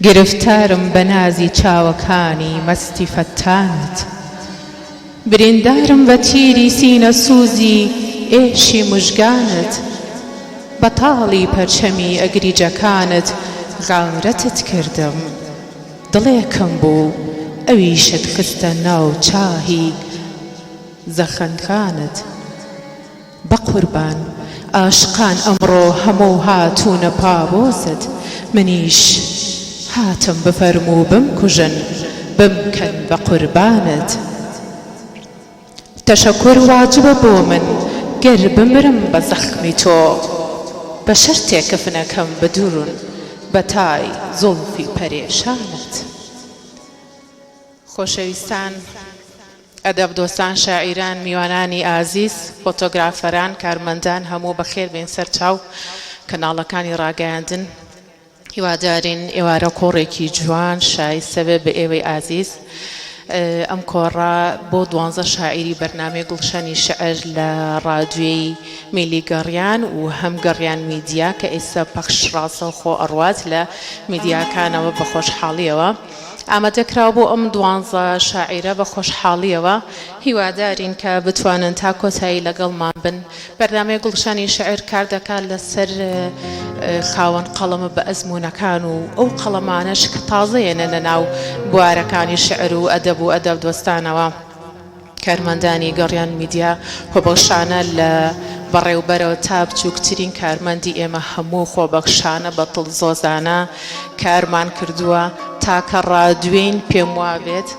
گرفتارم بە نازی چاوەکانی مەستی فەتانت، بریندارم بە تیری سینە سووزی ئێشی موژگانت، بەتاڵی پەرچەمی ئەگریجەکانت غاورەتت کردم. دڵێکم بوو ئەویشت خستە ناو چاهی زەخەنخانت. بە قوربان ئاشقان ئەمڕۆ هەموو هاتوونە پابۆزت، منیش هاتم بفەرموو بمکوژن بمکەن بە قوربانت. تەشەکر واجبە بۆ من گەر بمرم بە زەخمی تۆ، بە شەرتێک کەفنەکەم بدورن بە تای زوڵفی پەرێشانت. خۆشەویستان، ئەدەبدۆستان، شاعیران، میوانانی ئازیز، فۆتۆگرافەران، کارمەندان، هەموو بەخێر بێن سەر چاو کەناڵەکانی ڕاگەیاندن. هیوادارین ئێوارە کۆڕێکی جوان شایستە بێ بە ئێوەی ئازیز. ئەم کۆڕە بۆ 12 شاعیری بەرنامەی گوڵشەنی شەعر لە ڕادیۆی میلی گەڕیان و هەم گەڕیان میدیا کە ئێستا پەخش ڕاستەوخۆ ئەڕوات لە میدیاکانەوە بە خۆشحاڵیەوە ئامادەکراوە بۆ ئەم 12 شاعیرە بە خۆشحاڵیەوە. هیوادارین کە بتوانن تا کۆتایی لەگەڵمان بن. بەرنامەی گوڵشانی شەعر کار دەکات لەسەر خاوەن قەڵەمە بە ئەزموونەکان و ئەو قەڵەمانەش کە تازەیەنە لە ناو بوارەکانی شەعر و ئەدەب و ئەدەب دۆستانەوە. کارمەندانی گەڕیان میدیا خۆبەخشانە لە بەڕێوبەرەوە تا بچووکترین کارمەندی ئێمە هەموو خۆبەخشانە بە دڵزۆزانە کارمان کردووە تاکە ڕادوێین. پێم وابێت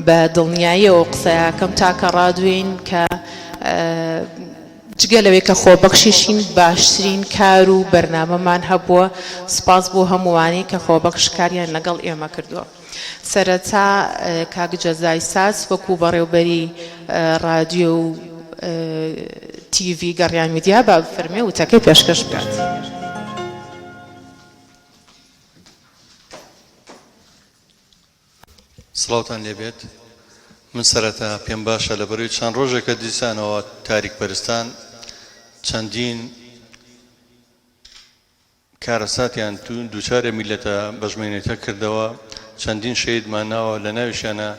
بە دڵنیاییەوە قسەیەکەم تاکە ڕادوێین کە جگە لەوەی کە خۆبەخشیشین باشترین کار و بەرنامەمان هەبووە. سپاس بۆ هەمووانی کە خۆبەخشکاریان لەگەڵ ئێمە کردووە. سەرەتا کاک جەزای ساز وەکو بەڕێوبەری ڕادیۆ و تیڤی گەڕیان میدیا با بفەرمێ وتەکەی پێشکەش بکات. سڵاوتان لێبێت. من سەرەتا پێم باشە لەبەروی چەند ڕۆژێکە دیسانەوە تاریک پەرستان چەندین کارەساتیان دووچارە میلەتە بەژمێنێتە کردەوە. چەندین شەیدمان ناوە، لە ناویشانە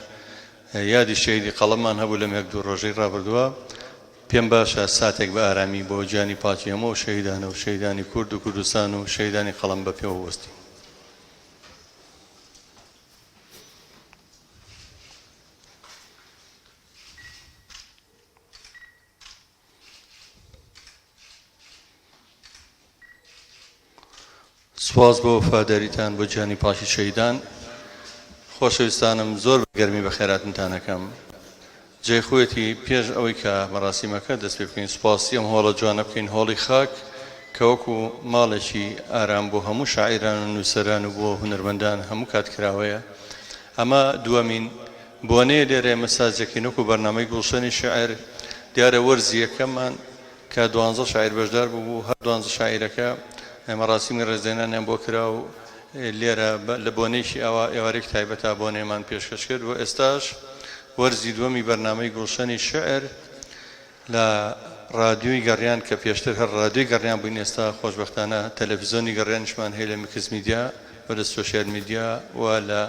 یادی شەیدی قەڵەممان هەبوو لەم 1-2 ڕۆژەی ڕابردووە. پێم باشە ساتێک بە ئارامی بۆ گیانی پاچی هەموو شەیدانە و شەیدانی کورد و کوردستان و شەیدانی قەڵەم بە پێوە وەستی. سواز بۆ وەفاداریتان بۆ گیانی پاشی شەیدان. خۆشەویستانم، زۆر گەرمی بە خێراتتانەکەم. جێخوێتی پێش ئەوەی کە مەراسیمەکە دەست پێ بکەین سوپاسی ئەم هۆڵە جوانە بکەین، هۆڵی خاک کە وەکو ماڵێکی ئارام بۆ هەموو شاعیران و نووسەران و بۆ هونەرمەندان هەموو کاتکراوەیە. ئەمە دووەمین بۆنەیە لێرە مەساجەکەین وەکو بەرنامەی گوڵشەنی شەعر. دیارە وەرزی یەکەممان کە 12 شاعیر بەشدار بوو، هەر 12 شاعیرەکە مەراسیمی ڕێزێنانیان بۆ کرا و لێرە لە بۆنەیەکی ئێوارێک تایبەتە بۆنەیەمان پێشکەش کرد. و ئێستاش وەرزی دووەمی بەرنامەی گوڵشەنی شەعر لە ڕادیۆی گەڕیان کە پێشتر هەر ڕادیۆی گەڕیان بووین، ئێستا خۆشبەختانە تەلەڤیزۆنی گەڕیانشمان هەیە لە میکس میدیا و لە سۆشیال میدیا و لە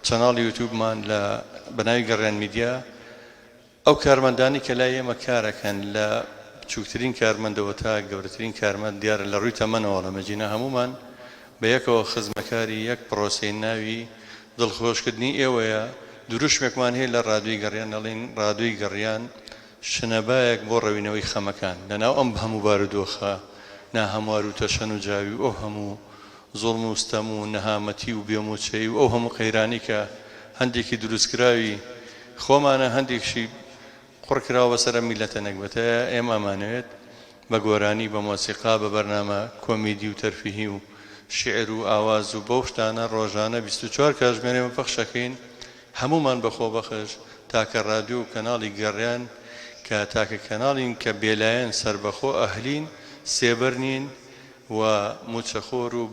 چەناڵی یوتیوبمان لە بەناوی گەڕیان میدیا. ئەو کارمەندانی کە لای ئێمە کارەکەن لە بچووکترین کارمەندەوە تا گەورەترین کارمەند دیارە لە ڕووی تەمەنەوە لە مەجینە هەمومان بە یەکەوە خزمەکاری یەک پرۆسەی ناوی دڵخۆشکردنی ئێوەیە. دروشمێکمان هەیە لە ڕادیۆی گەڕیان، دەڵێن ڕادیۆی گەڕیان شنەبایەک بۆ ڕەوینەوەی خەمەکان لەناو ئەم هەموو بارودۆخە ناهەموار و تەشەن و جاوی و ئەو هەموو زوڵم و ستەم و نەهامەتی و بێموچەی و ئەو هەموو قەیرانی کە هەندێکی دروستکراوی خۆمانە، هەندێکشی قڕکراوە بەسەرە میلەتە نەکبەتەیە. ئێمە ئەمانەوێت بە گۆرانی بە مۆسیقا بە بەرنامە کۆمیدی و تەرفیهی و شعر و ئاواز و بەو شتانە ڕۆژانە 24 کاتژمێرێمە پەخشەکەین هەمومان بەخۆ بەخش تاکە ڕادیۆ و کەناڵی گەڕیان کە تاکە کەناڵین کە بێلایەن سربەخۆ ئەهلین، سێبەر نین و موچەخۆر و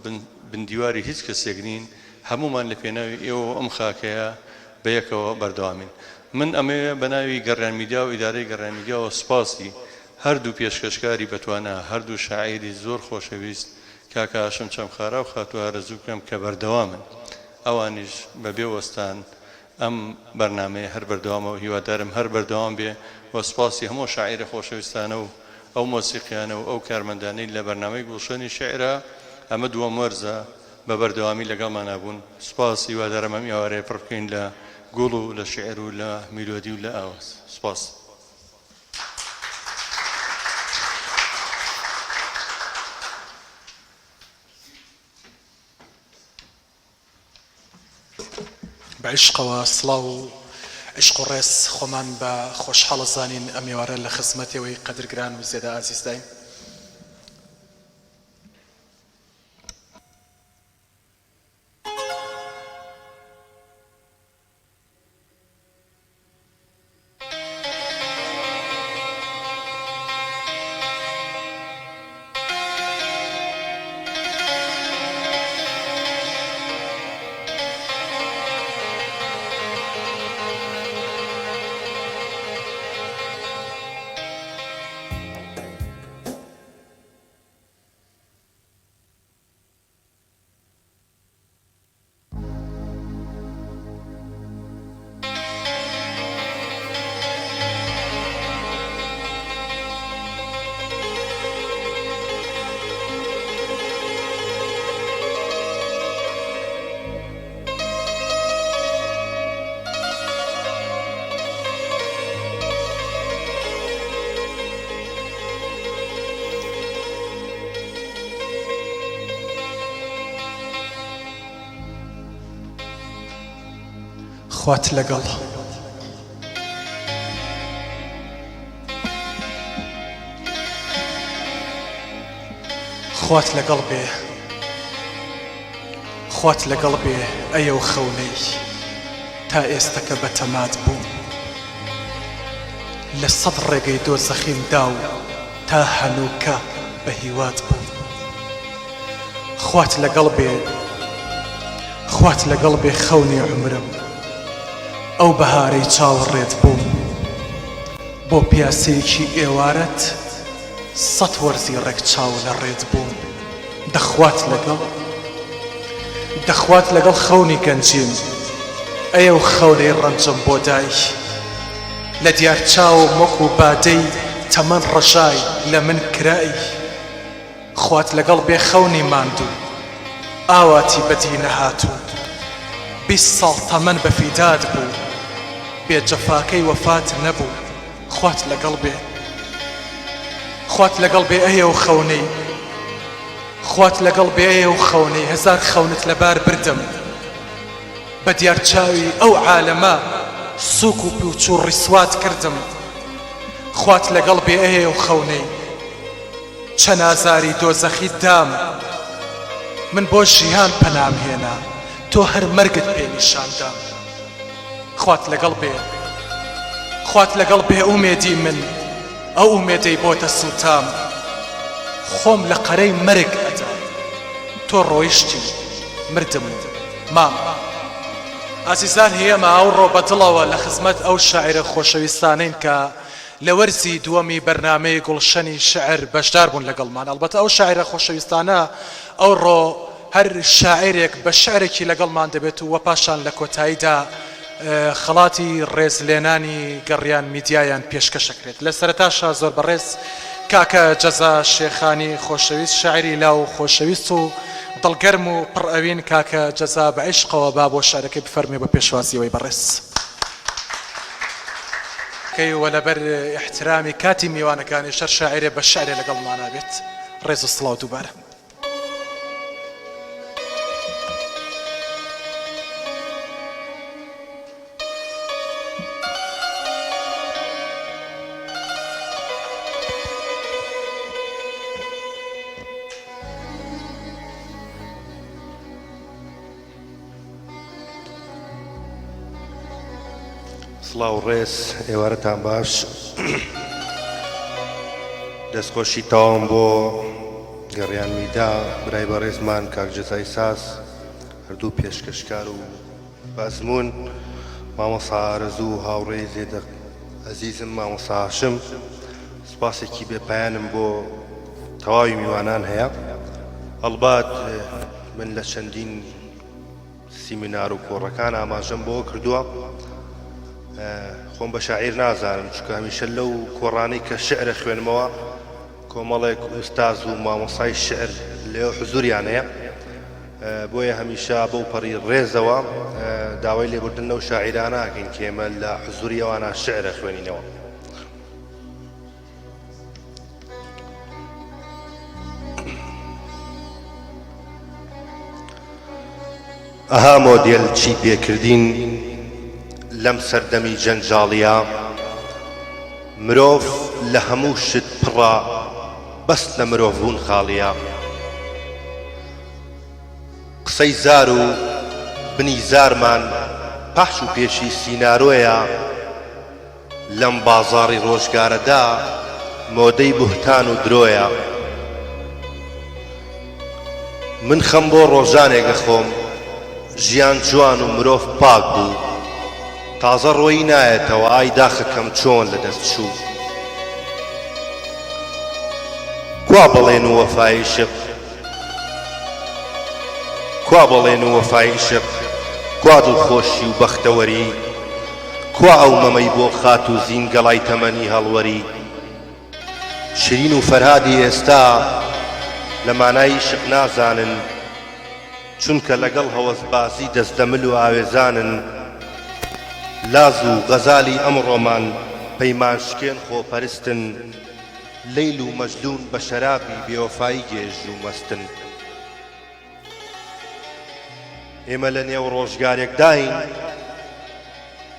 بندیواری هیچ کەسێک نین. هەمومان لە پێناوی ئێوە ئەم خاکەیە بە یەکەوە بەردەوامین. من ئەمەیە بە ناوی گەڕیان میدیا و ئیدارەی گەڕیان میدیاوە سپاسی هەردوو پێشکەشکاری بەتوانە، هەردوو شاعیری زۆر خۆشەویست کاکە هاشم چەمخارا و خاتوو ئارەزوو بکەم کە بەردەوامن. ئەوانیش بەبێ وەستان ئەم بەرنامەیە هەر بەردەوامەوە هیوادارم هەر بەردەوام بێ و سپاسی هەموو شاعیرە خۆشەویستانە و ئەو مۆسیقیانە و ئەو کارمەندانەی لە بەرنامەی گوڵشەنی شێعرە ئەمە دووەم وەرزە بە بەردەوامی لەگەڵمان نابوون سپاس هیوادارم ئەم ئێوارەیە پڕ بکەین لە گوڵ و لە شێعر و لە میلۆدی و لە ئاواز سپاس بعشقەوە سڵاو و عشق و ڕێز خۆمان بە خۆشحاڵە زانین ئەم ئێوارە لە خزمەتەوەی قەدرگران و زێدە ئازیزداین خوات لەگەڵ خوات لەگەڵ بێ خوات لەگەڵ بێ ئەیە و خەونەی تا ئێستەکە بە تەمات بووم لە سەد ڕێگەی دۆزەخیمدا و تا هەنووکە بە هیوات بووم خوات لەگەڵ بێ خوات لەگەڵ بێ خەونی عمرم ئەو بەهارەی چاوەڕێت بووم بۆ پیاسەیەکی ئێوارەت سەد وەرزی ڕێک چاو لە ڕێت بووم دەخوات لەگەڵ خەونی گەنجیم ئەیە و خەونەی ڕەنجم بۆ دای لە دیار چاو مۆک و بادەی تەمەن ڕەشای لە من کرایی خوات لەگەڵ بێ خەونی ماندوو ئاواتی بەدی نەهاتوو 20 ساڵ تەمەن بە فیداد بوو بێ جەفاکەی وەفات نەبوو خوات لەگەڵ بێ ئەیە و خەونەی خوات لەگەڵ بێ ئەیە و خەونەی هەزار خەونت لەبار بردم بە دیار چاوی ئەو عالەمە سووک و پوچ و ڕیسوات کردم خوات لەگەڵ بێ ئەیە و خەونەی چەند ئازاری دۆزەخی دام من بۆ ژیان پەنام هێنا تۆ هەر مەرگت پێ نیشاندام خوات لەگەڵ بێ ئومێدی من ئەو ئومێدەی بۆتە سوتام خۆم لە قەرەی مەرگ ئەدا تۆ ڕۆیشتی مردم مام ئازیزان هێمە ئەوڕۆ بەدڵەوە لە خزمەت ئەو شاعیرە خۆشەویستانین کە لە وەرزی دووەمی بەرنامەی گوڵشەنی شعر بەشدار بوون لەگەڵمان ئەلبەتە ئەو شاعیرە خۆشەویستانە ئەوڕۆ هەر شاعیرێک بە شعرێکی لەگەڵمان دەبێت و پاشان لە کۆتاییدا خەڵاتی ڕێزلێنانی گەڕیان میدیایان پێشکەشەکرێت لە سەرەتاشا زۆر بەڕێز کاکە جەزا شێخانی خۆشەویست شاعری لاو خۆشەویست و دڵگەرم و پڕ ئەوین کاکە جەزا بە عیشقەوە با بۆ شارەکەی بفەرمێ بە پێشوازیەوەی بەڕێز کەیوە لەبەر احترامی کاتی میوانەکانی شەر شاعرێ بە شعرێ لەگەڵمانە بێت ڕێز و سڵاو دووبارە سڵاو ڕێز ئێوارەتان باش دەستخۆشی تاوام بۆ گەڕیان میدا برای بەڕێزمان کاک جەزای ساز هەردوو پێشکەشکار و بەزمون مامۆستا ئارەزوو و هاوڕێی زێدە ئەزیزم مامۆستا هاشم سپاسێکی بێپایانم بۆ تەواوی میوانان هەیە هەڵبات من لە چەندین سیمینار و کۆڕەکان ئاماژەم بۆ کردووە خۆم بە شاعیر نازانم چونکە هەمیشە لەو کۆڕانەی کە شعرە خوێنمەوە کۆمەڵێک ئوستاز و مامۆسای شعر لێو حزوریان هەیە بۆیە هەمیشە بەو پەڕی ڕێزەوە داوای لێبوردن لەو شاعیرانە ئاکەین کە ئێمە لە حزوری ئەوانە شعرە خوێنینەوە ئەها مۆدێل چی پێکردین لەم سەردەمی جەنجاڵیە مرۆڤ لە هەموو شت پڕە بەس لە مرۆڤبوون خاڵیە قسەی زار و بنی زارمان پەحش و پێشی سینارۆیە لەم بازاڕی ڕۆژگارەدا مۆدەی بوهتان و درۆیە من خەم بۆ ڕۆژانێکە خۆم ژیان جوان و مرۆڤ پاک بوو تازە ڕۆیی نایەتەوە ئای داخەکەم چۆن لە دەست چوو کوا بەڵێن و وەفای شق کوا بەڵێن و وەفای شق کوا دڵخۆشی و بەختەوەری کوا ئەو مەمەی بۆ خات و زین گەڵای تەمەنی هەڵوەری شرین و فەرهادی ئێستا لە مانای شق نازانن چونکە لەگەڵ هەوەسبازی دەستدەمل و ئاوێزانن لاز و غەزالی ئەمڕۆمان پەیمان شکێن خۆپەرستن لەیل و مەجنون بە شەرابی بێوەفایی گێژ و مەستن ئێمە لە نێو ڕۆژگارێکداین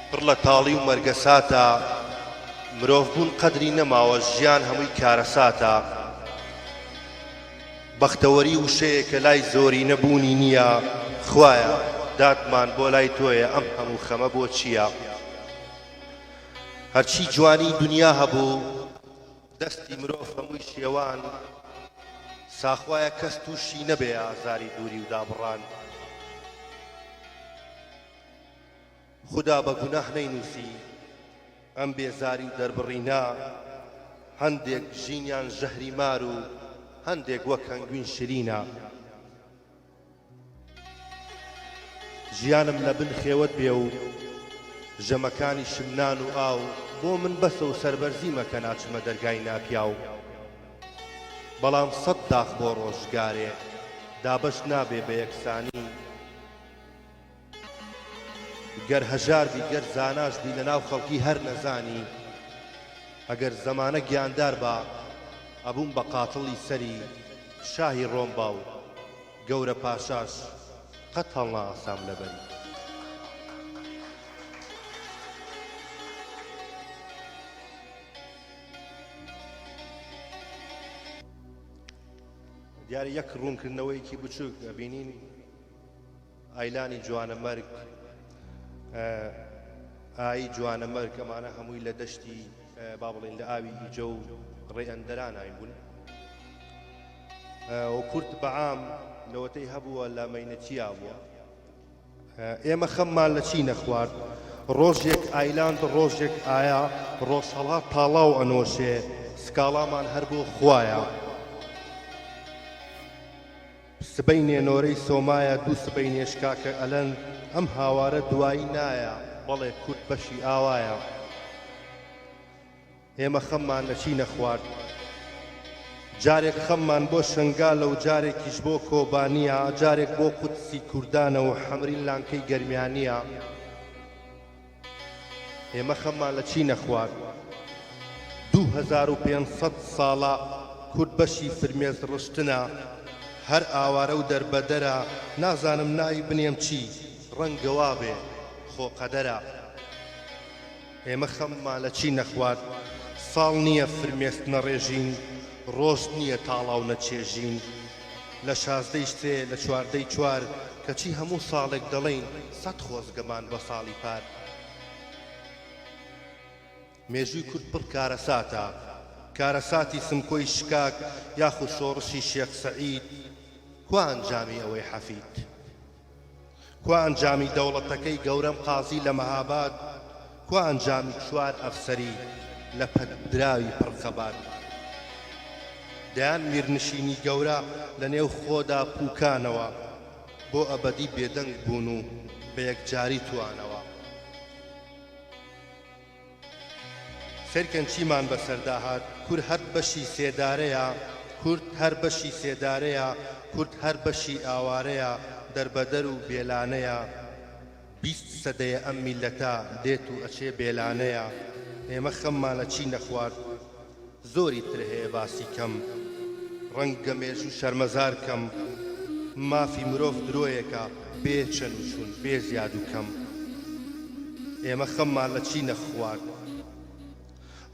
پڕ لە تاڵی و مەرگەساتە مرۆڤ بوون قەدری نەماوە ژیان هەمووی کارەساتە بەختەوەری وشەیەکە لای زۆری نەبوونی نییە خوایە دادمان بۆ لای تۆیە ئەم هەموو خەمە بۆ چییە هەرچی جوانی دنیا هەبوو دەستی مرۆڤ هەمووی شێوان ساخوایە کەس تووشی نەبێ ئازاری دووری و دابڕان خدا بە گوناح نەینووسی ئەم بێزاری و دەربڕینا هەندێک ژینیان ژەهری مار و هەندێک وەک هەنگوین شرینە ژیانم لە بن خێوەت بێ و ژەمەکانی شمنان و ئاو بۆ من بەسە و سەربەرزی مەکە ناچمە دەرگای ناپیا و بەڵام سەد داخ بۆ ڕۆژگارێ دابەش نابێ بە یەکسانی گەر هەژاربی گەر زاناشبی لە ناو خەڵکی هەر نەزانی ئەگەر زەمانە گیاندار بە ئەبووم بە قاتڵی سەری شاهی ڕۆمبا و گەورە پاشاش قەت هەڵنا ئاسام لەبەری دیارە یەک ڕوونکردنەوەیەکی بچووک ئەبینین ئایلانی جوانە مەرگ ئایی جوانە مەرگ ئەمانە هەمووی لە دەشتی با بڵێن لە ئاوی ئیجە و ڕێ ئەندەران هاین و کورت بەعام لەوەتەی هەبووە لە مەینەچیا بووە ئێمە خەممان لە چی نەخوارد ڕۆژێک ئایلاند ڕۆژێک ئایا ڕۆژهەڵات تاڵاو ئەنۆشێ سکاڵامان هەر بۆ خوایە سبەی نێنۆرەی سۆمایە دوو سبەی نێشکاکە ئەلەن ئەم هاوارە دوایی نایە بەڵێ کورت بەشی ئاوایە ئێمە خەممان لە چی نەخوارد جارێک خەممان بۆ شنگالە و جارێکیش بۆ کۆبانیە جارێک بۆ قودسی کوردانە و حەمرین لانکەی گەرمیانیە ئێمە خەممان لە چی نەخوارد 2500 ساڵە کورد بەشی فرمێز ڕشتنە هەر ئاوارە و دەربەدەرە نازانم ناوی بنێم چی ڕەنگەوا بێ خۆ قەدەرە ئێمە خەممان لە چی نەخوارد ساڵ نییە فرمێست نەڕێژین ڕۆژ نییە تاڵاو نەچێژین لە 16 سێ لە 14 چوار کەچی هەموو ساڵێک دەڵێن 100 خۆزگەمان بە ساڵی پار مێژووی کورد پڕ کارەساتە کارەساتی سمکۆی شکاک یاخود شۆڕشی شێخ سەعید کوا ئەنجامی ئەوەی حەفید کوا ئەنجامی دەوڵەتەکەی گەورەم قازی لە مەهاباد کوا ئەنجامی چوار ئەفسەری لە پەتدراوی پڕخەبات دەیان میرنشینی گەورە لە نێو خۆدا پووکانەوە بۆ ئەبەدی بێدەنگ بوون و بە یەکجاری توانەوە فێرکەن چیمان بەسەردا هات کورد هەر بەشی سێدارەیە کورد هەر بەشی سێدارەیە کورد هەر بەشی ئاوارەیە دەربەدەر و بێلانەیە 20 سەدەیە ئەم میلەتە دێت و ئەچێ بێلانەیە ئێمە خەممان لە چی نەخوارد زۆری تر هەیە باسی کەم ڕەنگە مێژ و شەرمەزار کەم مافی مرۆڤ درۆیەکە بێ چەند و چوون بێ زیاد و کەم ئێمە خەممان لە چی نەخوارد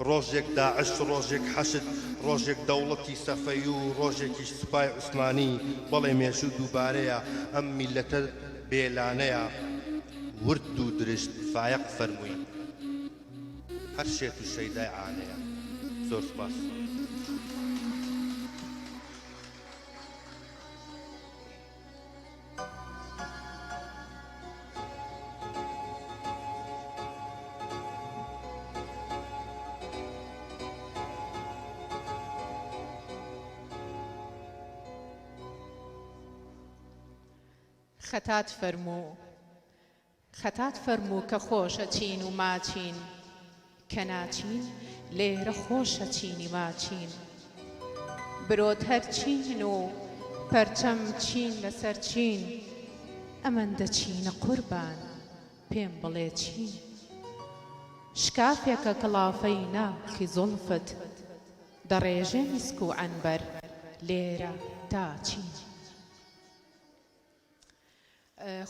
ڕۆژێک داعش ڕۆژێک حەشد ڕۆژێک دەوڵەتی سەفەی و ڕۆژێکیش سوپای عوسمانی بەڵێ مێژوو دووبارەیە ئەم میلەتە بێلانەیە ورد و درشت فایق فەرمووی هەر شێت و شەیدای عانەیە زۆر سپاس خەتات فەرموو کە خۆشە چین و ماچین کە ناچین لێرە خۆشە چینی ماچین برۆت هەر چین و پەرچەم چین لەسەر چین ئەمەندە چینە قوربان پێم بڵێ چین شکافێکە کڵافەی ناخی زولفت دەڕێژێ میسک و عەنبەر لێرە تا چین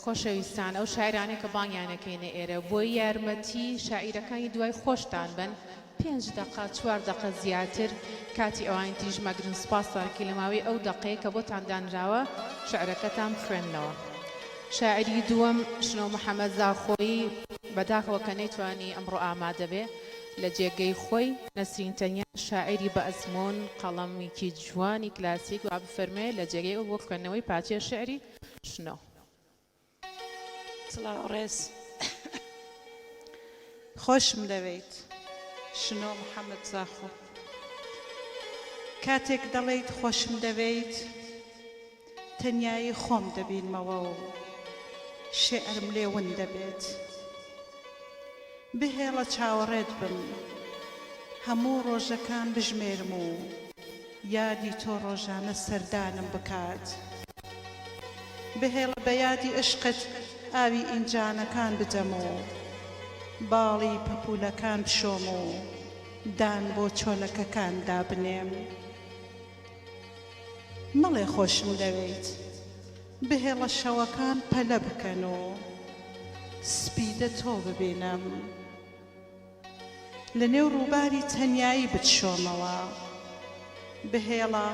خۆشەویستان ئەو شاعرانەی کە بانگیانەکەینە ئێرە بۆی یارمەتی شاعیرەکانی دوای خۆشتان بن 5 دقە 4 دقە زیاتر کاتی ئەوانی تیژ مەگرن سپاسدارکی لە ماوەی ئەو دقەیە کە بۆتان دانراوە شعرەکەتان بخوێننەوە شاعری دووەم شنۆ محەممەد زاخۆیی بەداخەوە کە نەیتوانی ئەمڕۆ ئامادە بێ لە جێگەی خۆی نەسرین تەنیا شاعری بە ئەزمۆن قەڵەمێکی جوانی کلاسیک و بفەرمێ لە جێگەی ئەو بۆ خوێندنەوەی پارچەی شعری شنۆ سڵاو ڕێز خۆشم دەوێت شنۆ محەممەد زاخۆ کاتێک دەڵێیت خۆشم دەوێت تەنیایی خۆم دەبینمەوە و شێعرم لێون دەبێت بهێڵە چاوەڕێت بم هەموو ڕۆژەکان بژمێرم و یادی تۆ ڕۆژانە سەردانم بکات بهێڵە بە یادی عشقت ئاوی ئینجانەکان بدەم و باڵی پەپولەکان بشۆم و دان بۆ چۆلەکەکان دابنێم مەڵێ خۆشم دەوێت بهێڵە شەوەکان پەلە بکەن و سپیدە تۆ ببینم لە نێو ڕووباری تەنیایی بچۆمەوە بهێڵە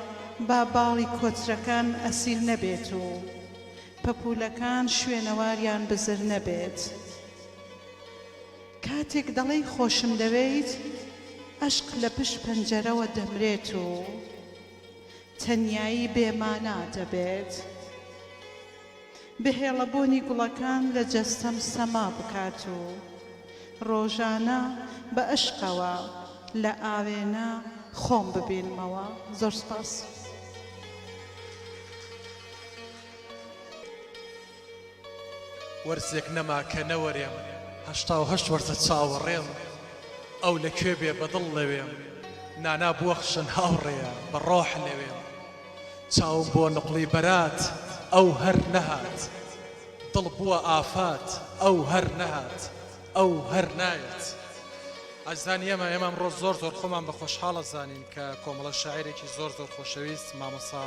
با باڵی کۆترەکان ئەسیر نەبێت و پەپولەکان شوێنەواریان بزر نەبێت کاتێک دەڵێی خۆشم دەوێت عەشق لە پشت پەنجەرەوە دەمرێت و تەنیایی بێمانا دەبێت بهێڵە بۆنی گوڵەکان لە جەستەم سەما بکات و ڕۆژانە بە عشقەوە لە ئاوێنە خۆم ببینمەوە زۆر سپاس وەرزێک نەما کە نەوەرێم 88 وەرزە چاوەڕێم ئەو لەکوێ بێ بەدڵ لەوێم نانا بوەخشن هاوڕێە بە ڕۆح لەوێم چاوم بۆ نقڵی بەرات ئەو هەر نەهات دڵ بووە ئافات ئەو هەر نەهات ئەو هەر نایەت ئەزانی ئێمە ئەمڕۆ زۆر خۆمان بە خۆشحاڵە زانین کە کۆمەڵە شاعیرێکی زۆر خۆشەویست مامۆستا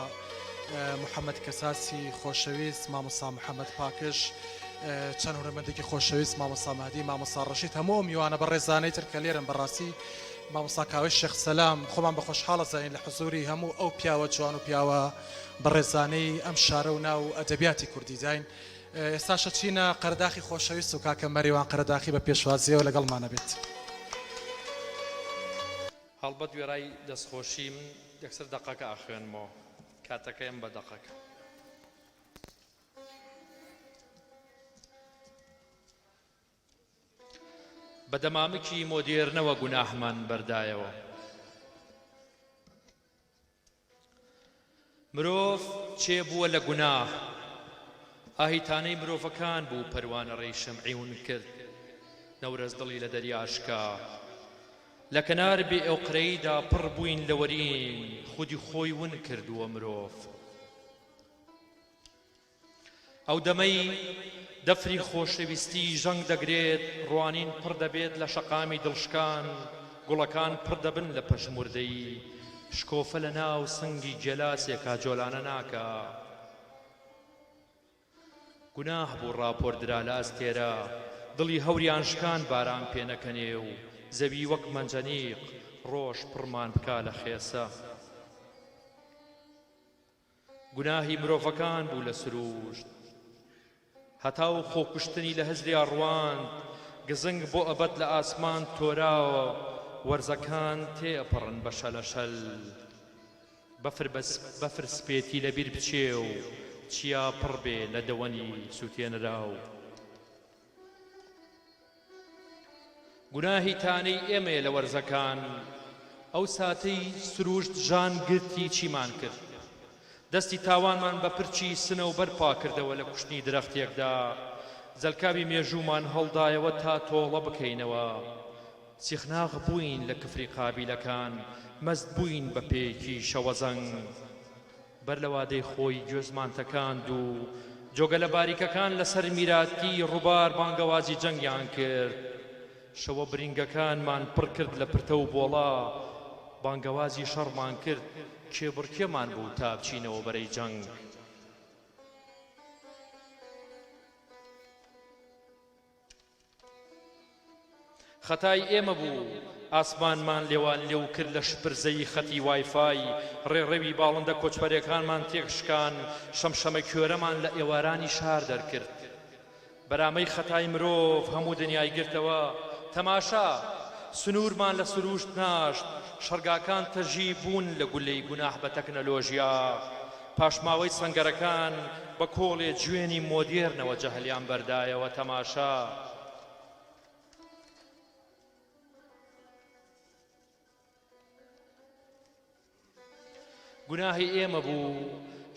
محەممەد کەساسی خۆشەویست مامۆستا محەممەد پاکش چەند هونەرمەندێکی خۆشەویست مامۆستا مەهدی مامۆستا ڕەشید هەموو میوانە بە ڕێزانەی تر کە لێرن بەڕاستی مامۆستا کاوەی شێخ سەلام خۆمان بە خۆشحاڵە زانین لە حزوری هەموو ئەو پیاوە جوان و پیاوە بە ڕێزانەی ئەم شارە و ناو ئەدەبیاتی کوردی داین ئێستاشە چینە قەرداخی خۆشەویست و کاکە مەریوان قەرداخی بە پێشوازیەوە لەگەڵمانە بێت هەڵبەت وێرای دەستخۆشی من یەکسەر دەقەکە ئاخوێنمەوە کاتەکەیم بە دەقەکە بەدەمامکی مۆدێرنەوە گوناحمان بەردایەوە مرۆڤ چێ بووە لە گوناح ئاهیتانەی مرۆڤەکان بوو پەروانە ڕێی شەمعیون کرد نەورەز دڵی لە دەریاشکا لە کەنار بێ ئەوقرەیدا پڕ بووین لە وەرین خودی خۆی ون کردووە مرۆڤ ئەو دەمەی دەفری خۆشەویستی ژەنگ دەگرێت ڕوانین پڕ دەبێت لە شەقامی دڵشکان گوڵەکان پڕ دەبن لە پەشموردەی شکۆفە لە ناو سنگی جەلاسێکا جۆلانە ناکە گوناح بوو ڕاپۆردرا لە ئەستێرە دڵی هەوریان شکان باران پێنەکەنێ و زەوی وەک مەنجەنیق ڕۆژ پڕمان بکا لە خێسە گوناهی مرۆڤەکان بوو لە سروشت هەتاو خۆکوشتنی لە هەزریا ڕواند گزنگ بۆ ئەبەت لە ئاسمان تۆراوە وەرزەکان تێپەڕن بە شەلەشەل بەفر سپێتی لەبیر بچێ و چیا پڕ بێ لە دەوەنی سووتێنراو گوناهی تانەی ئێمەیە لە وەرزەکان ئەو ساتەی سروشت ژان گرتی چیمان کرد دەستی تاوانمان بە پرچی سنە و بەرپا کردەوە لە کوشتنی درەختێکدا زەلکاوی مێژومان هەڵدایەوە تا تۆڵە بکەینەوە سیخناغ بووین لە کفری قابیلەکان مەست بووین بە پێکی شەوەزەنگ بەر لە وادەی خۆی گوێزمان تەکاند و جۆگە لە باریکەکان لەسەر میراتی ڕووبار بانگەوازی جەنگیان کرد شەوە برینگەکانمان پڕ کرد لە پرتە و بۆڵا بانگەوازی شەڕمان کرد کێبڕکێمان بوو تا بچینەوە بەرەی جەنگ خەتای ئێمە بوو ئاسمانمان لێوان لێو کرد لە شپرزەی خەتی وایفای ڕێڕەوی باڵندە کۆچپەرەکانمان تێکشکان شەمشەمە کوێرەمان لە ئێوارانی شار دەرکرد بەرامەی خەتای مرۆڤ هەموو دنیای گرتەوە تەماشا سنوورمان لە سروشت ناشت شەرگاکان تەژی بوون لە گولەی گوناح بە تەکنەلۆژیا پاشماوەی سەنگەرەکان بە کۆڵێ جوێنی مۆدێرنەوە جەهلیان بەردایەوە تەماشا گوناهی ئێمە بوو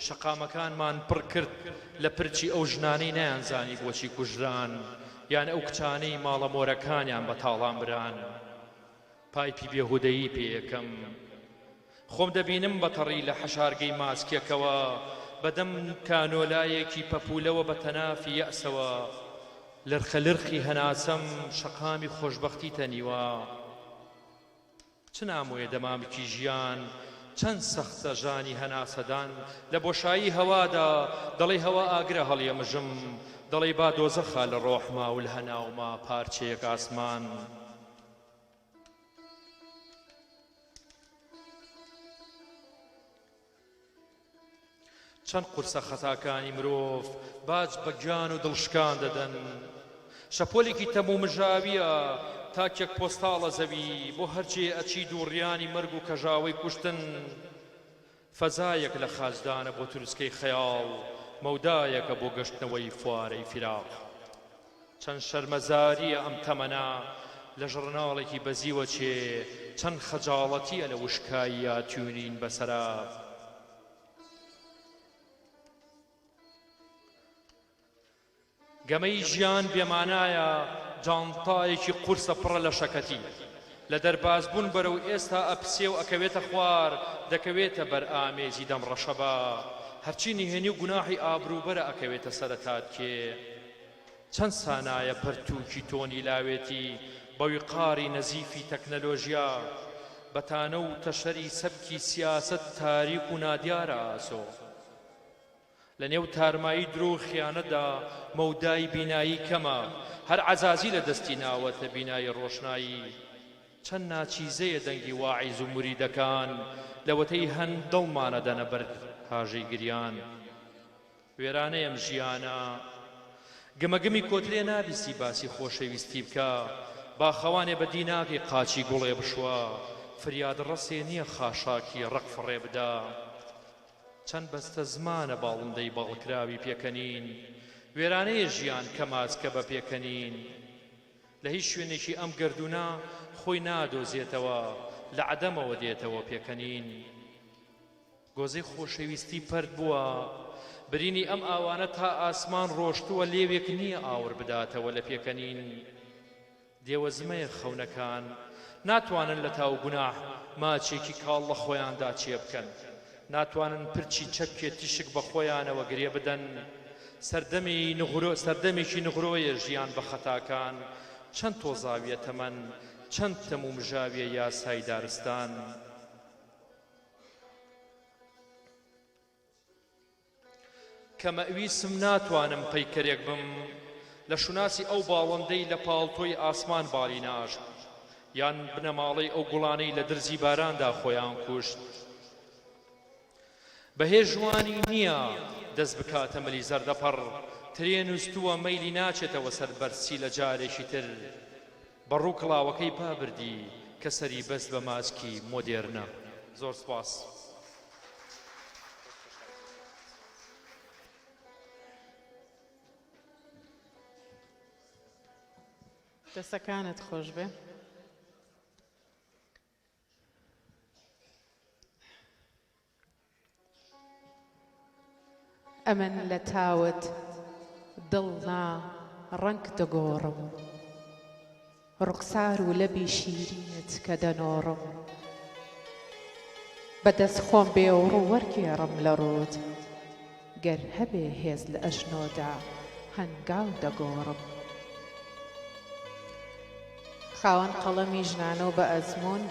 شەقامەکانمان پڕ کرد لە پرچی ئەو ژنانەی نەیانزانی بۆچی کوژران یان ئەو کچانەی ماڵە مۆرەکانیان بە تاڵان بران پایپی بێهودەیی پێ یەکەم خۆم دەبینم بەتەڕی لە حەشارگەی ماسکێکەوە بەدەم کانۆلایەکی پەپولەوە بە تەنافی یەئسەوە لرخەلرخی هەناسەم شەقامی خۆشبەختی تەنیوە چ ناموێ دەمامکی ژیان چەند سەختە ژانی هەناسەدان لە بۆشایی هەوادا دەڵێ هەوا ئاگرە هەڵیەمژم دەڵێ با دۆزەخا لە ڕۆحما و لە هەناوما پارچەیەک ئاسمان چەند قورسە خەتاکانی مرۆڤ باج بە گیان و دڵشکان دەدەن شەپۆلێکی تەموو مژاویە تاکێک پۆستاڵە زەوی بۆ هەرچێ ئەچی دووڕیانی مەرگ و کەژاوەی کوشتن فەزایەک لە خاجدانە بۆ تروسکەی خەیاڵ مەودایەکە بۆ گەشتنەوەی فوارەی فراق چەند شەرمەزاریە ئەم تەمەنا لە ژڕناڵێکی بەزیوە چێ چەند خەجاڵەتیە لە وشکایی یاتیونین بەسەرا گەمەی ژیان بێمانایە جانتایەکی قورسە پڕە لە شەکەتی لە دەربازبوون بەرەو ئێستا ئەپسێ و ئەکەوێتە خوار دەکەوێتە بەر ئامێزی دەم ڕەشەبا هەرچی نهێنی و گوناحی ئابروبەرە ئەکەوێتە سەرەتات کێ چەند سانایە پەرتووکی تۆنی لاوێتی بەوی قاری نەزیفی تەکنەلۆژیا بەتانە و تەشەری سەبکی سیاست تاریک و نادیارە ئاسۆ لە نێو تارمایی درۆ و خیانەدا مەودای بینایی کەمە هەر عەزازی لە دەستی ناوەتە بینایی ڕۆشنایی چەند ناچیزەیە دەنگی واعیز و موریدەکان لەوەتەی هەند دڵمانە دەنە بەر هاژەی گریان وێرانەیەم ژیانە گەمەگەمی کۆترێ نابیستی باسی خۆشەویستی بکە باخەوانێ بەدی ناکەی قاچی گوڵێ بشوە فریاد ڕەسێ نییە خاشاکی ڕق فڕێ بدا چەند بەستە زمانە باڵندەی باڵکراوی پێکەنین وێرانەیە ژیان کە ماسکە بە پێکەنین لە هیچ شوێنێکی ئەم گردوونە خۆی نادۆزێتەوە لە عەدەمەوە دێتەوە پێکەنین گۆزەی خۆشەویستی پەرد بووە برینی ئەم ئاوانە تا ئاسمان ڕۆشتووە لێوێک نییە ئاور بداتەوە لە پێکەنین دێوەزمەیە خەونەکان ناتوانن لە تاو گوناح ماچێکی کاڵ لە خۆیاندا چێ بکەن ناتوانن پرچی چەپکێ تیشک بە خۆیانەوە گرێ بدەن سەردەمێکی نغرۆیە ژیان بە خەتاکان چەند تۆزاویە تەمەن چەند تەمومژاویە یاسای دارستان کە مەویسم ناتوانم پەیکەرێک بم لە شوناسی ئەو باڵندەی لە پاڵتۆی ئاسمان باڵی ناشت یان بنەماڵەی ئەو گوڵانەی لە درزی باراندا خۆیان کوشت بەهێژوانی نییە دەست بکاتە ملی زەردەپەڕ ترێ نووسووە مەیلی ناچێتەوە سەر بەرسی لە جارێکی تر بەڕوو کڵاوەکەی بابردی کە سەری بەست بە ماسکی مۆدێرنە زۆر سپاس دەستەکانت خۆش بێ ئەمن لە تاوت دڵنا ڕەنگ دەگۆڕم ڕوخسار و لەبی شیرینت کە دەنۆڕم بەدەست خۆم بێ و ڕوو وەرگێڕم لە ڕوود گەر هەبێ هێز لە ئەژنۆدا هەنگاو دەگۆڕم خاوەن قەڵەمی ژنانە و بە ئەزمون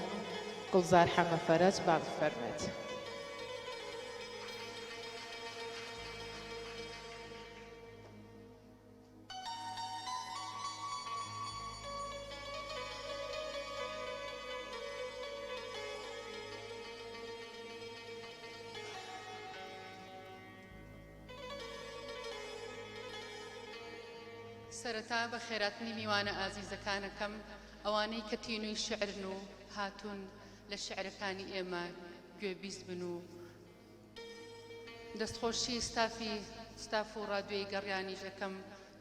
گوڵزار حەمەفەرەج با بفەرمێت سەرەتا بە خێراتنی میوانە ئازیزەکانەکەم ئەوانەی کە تینووی شعرن و هاتوون لە شعرەکانی ئێمە گوێبیست بن و دەستخۆشی ستاف و ڕادیۆی گەڕیانی ژەکەم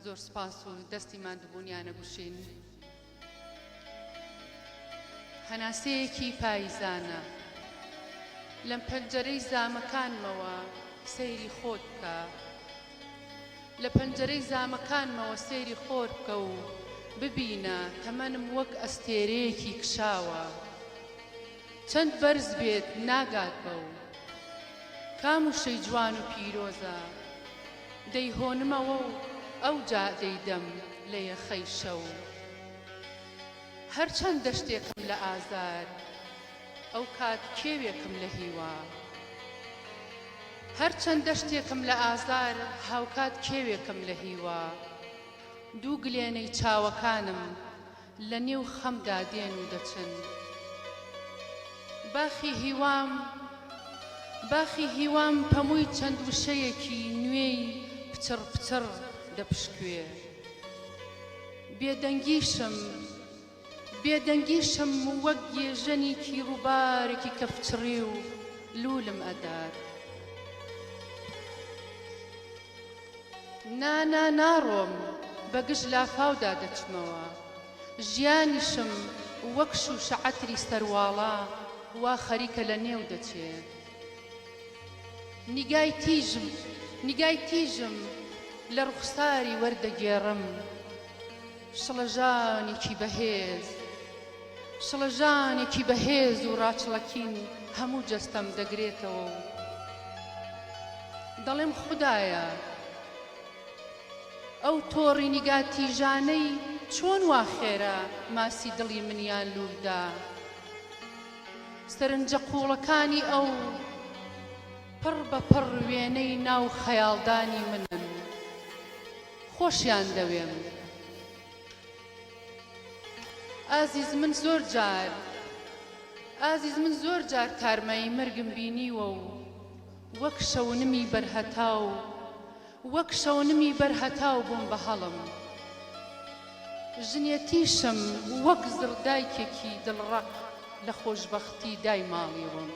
زۆر سپاس و دەستی ماندووبوونیانە گوشین هەناسەیەکی پاییزانە لەم پەنجەرەی زامەکانمەوە سەیری خۆت بکە لە پەنجەرەی زامەکانمەوە سەیری خۆر بکە و ببینە تەمەنم وەک ئەستێرەیەکی کشاوە چەند بەرز بێت ناگات بە و کام و شەی جوان و پیرۆزە دەیهۆنمەوە و ئەو جا دەیدەم لە یەخەی شەو هەرچەند دەشتێکم لە ئازار ئەو کات کێوێکم لە هیوا هەرچەند دەشتێکم لە ئازار هاوکات کێوێکم لە هیوا دوو گلێنەی چاوەکانم لە نێو خەمدا دێن و دەچن باخی هیوام پەمووی چەند وشەیەکی نوێی پچڕ پچڕ دەپشکوێ بێدەنگیشم وەک گێژەنێکی ڕووبارێکی کەفچڕی و لولم ئەدات ناڕۆم بەگشت لافاودا دەچمەوە ژیانیشم وەک شوشە عەتری سەرواڵا وا خەریکە لە نێو دەچێت نیگای تیژم لە ڕوخساری وەردەگێڕم شڵەژانێکی بەهێز و ڕاچڵەکین هەموو جەستەم دەگرێتەوە و دەڵێم خودایە ئەو تۆڕی نیگاتیژانەی چۆن وا خێرە ماسی دڵی منیان لوولدا سەرنجە قوڵەکانی ئەو پڕ بە پڕ وێنەی ناو خەیاڵدانی منن خۆشیان دەوێم ئازیز من زۆر جار تارمەی مرگم بینیوە و وەک شەونمی بەرهەتاو بووم بە هەڵم ژنێتیشم وەک زڕدایکێکی دڵڕەق لە خۆشبەختی دای ماڵیوم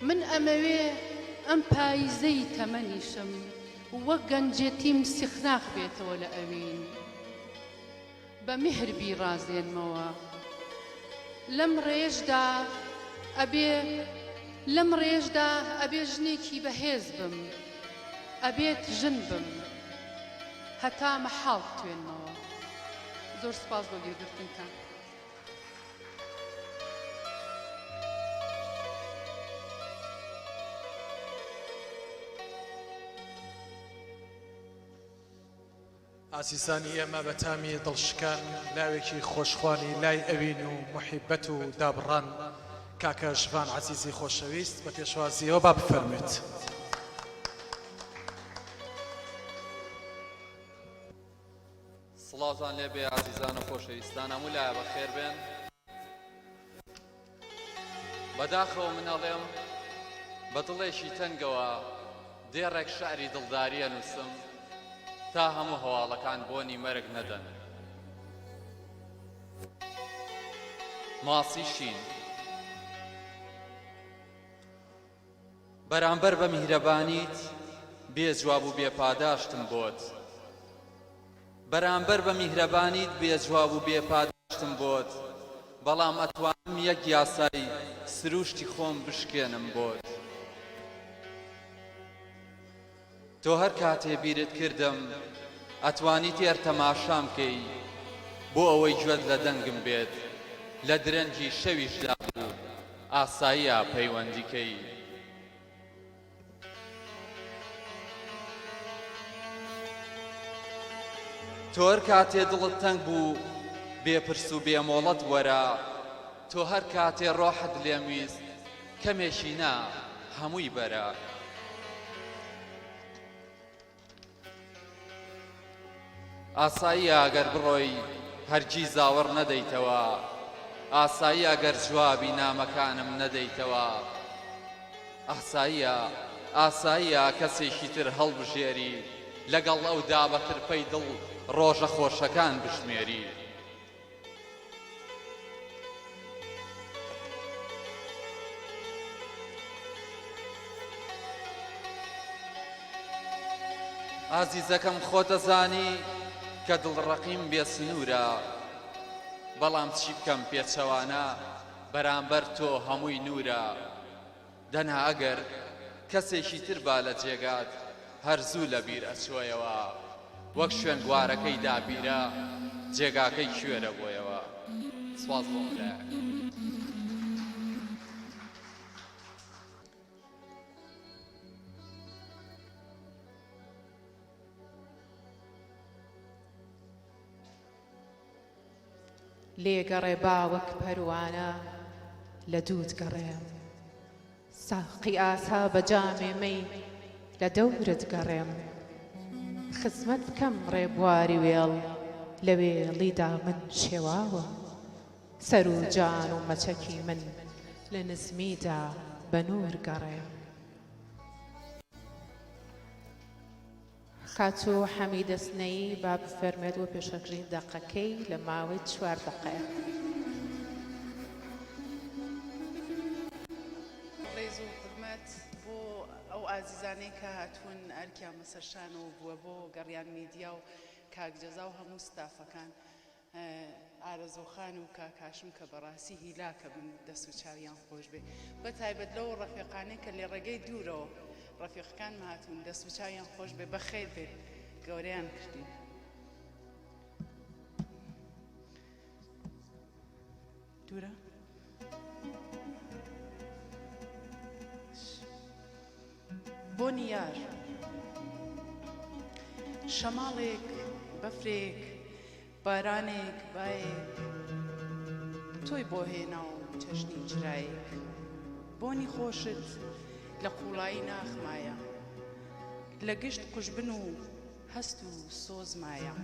من ئەمەوێ ئەم پاییزەی تەمەنیشم وەک گەنجێتیم سیخناخ بێتەوە لە ئەوین بە میهربی ڕازێنمەوە لەم ڕێژدا ئەبێ لەم ڕێژدا ئەبێ ژنێکی بەهێز بم ئەبێت ژن بم هەتا مەحاڵ توێنمەوە. زۆر سپاس بۆ گوێگرتنتان. ئاسیسانی ئێمە بە تامی دڵشکان لاوێکی خۆشخوانی لای ئەوین و محیبەت و دابڕان کاکە ژڤان عەزیزی خۆشەویست بە پێشوازیەوە با بفەرمێت. سڵاوتان لێبێ عەزیزان و خۆشەویستان هەموو لایە بەخێر بێن. بەداخەوە منەڵێم بە دڵێکی تەنگەوە دێڕێک شعری دڵداریە نووسم تا هەموو هەواڵەکان بۆنی مەرگ نەدەن. ماسی شین بەرامبەر بە میهرەبانیت بێجواب و بێپاداشتم بۆت، بەرامبەر بە میهرەبانیت بێجواب و بێپاداشتم بۆت، بەڵام ئەتوانم یەک یاسای سروشتی خۆم بشکێنم بۆت. تۆ هەر کاتێ بیرت کردم ئەتوانی تێر تەماشام کەی بۆ ئەوەی گوێت لە دەنگم بێت، لە درەنگی شەویشدا بوو ئاساییە پەیوەندیکەی. تۆ هەر کاتێ دڵت تەنگ بوو بێپرس و بێمۆڵەت وەرە، تۆ هەر کاتێ ڕۆحت لێم ویست کەمێکی نا هەمووی بەرە. ئاساییە ئەگەر بڕۆی هەرگیز زاوەڕ نەدەیتەوە، ئاساییە ئەگەر جوابی نامەکانم نەدەیتەوە، ئاساییە کەسێکی تر هەڵبژێری لەگەڵ ئەودا بە ترپەی دڵ ڕۆژە خۆشەکان بژمێری. ئازیزەکەم خۆتەزانی کە دڵڕەقیم بێسنوورە، بەڵام چی بکەم پێچەوانە بەرامبەر تۆ هەمووی نورە. دەنا ئەگەر کەسێکی تر با لە جێگات هەرزوو لە بیر ئەچۆیەوە، وەک شوێن گوارەکەی دابیرە جێگاکەی کوێرە بۆیەوە. سواز بۆ ملایە. لێگەڕێ با وەک پەروانە لە دوود گەڕێم، ساقی ئاسا بە جامێ مەی لە دەورت گەڕێم، خزمەت بکەم ڕێبواری وێڵ لە وێڵیدا من شێواوە، سەر و جان و مەچەکی من لە نزمیدا بە نور گەڕێم. خاتۆ حەمید دەستنەیی با بفەرمێت و پێشەکردنی دەقەکەی لە ماوەی 4 دقەیە. ڕێز و حرمەت بۆ ئەو ئازیزانەی کە هاتوون ئەرکیان مەسەرشان و بووە بۆ گەڕیان میدیا و کاکجەزا و هەموو ستافەکان، ئارەزوخان و کاکاشم کە بەڕاستی هیلاکە من دەست و چاویان خۆش بێ، بە تایبەت لەو ڕەفیقانەی کە لێ ڕێگەی دوورەوە ڕەفیقەکان هاتوون دەست و چاویان خۆش بێ، بەخێر بێت گەورەیان کردین. دوورە بۆنی یار شەماڵێک بەفرێک بارانێک بایەک تۆی بۆ هێنا و چەشنی جرایەک، بۆنی خۆشت لە قوڵایی ناخمایە، لە گشت قوشبن و هەست و سۆزمایە،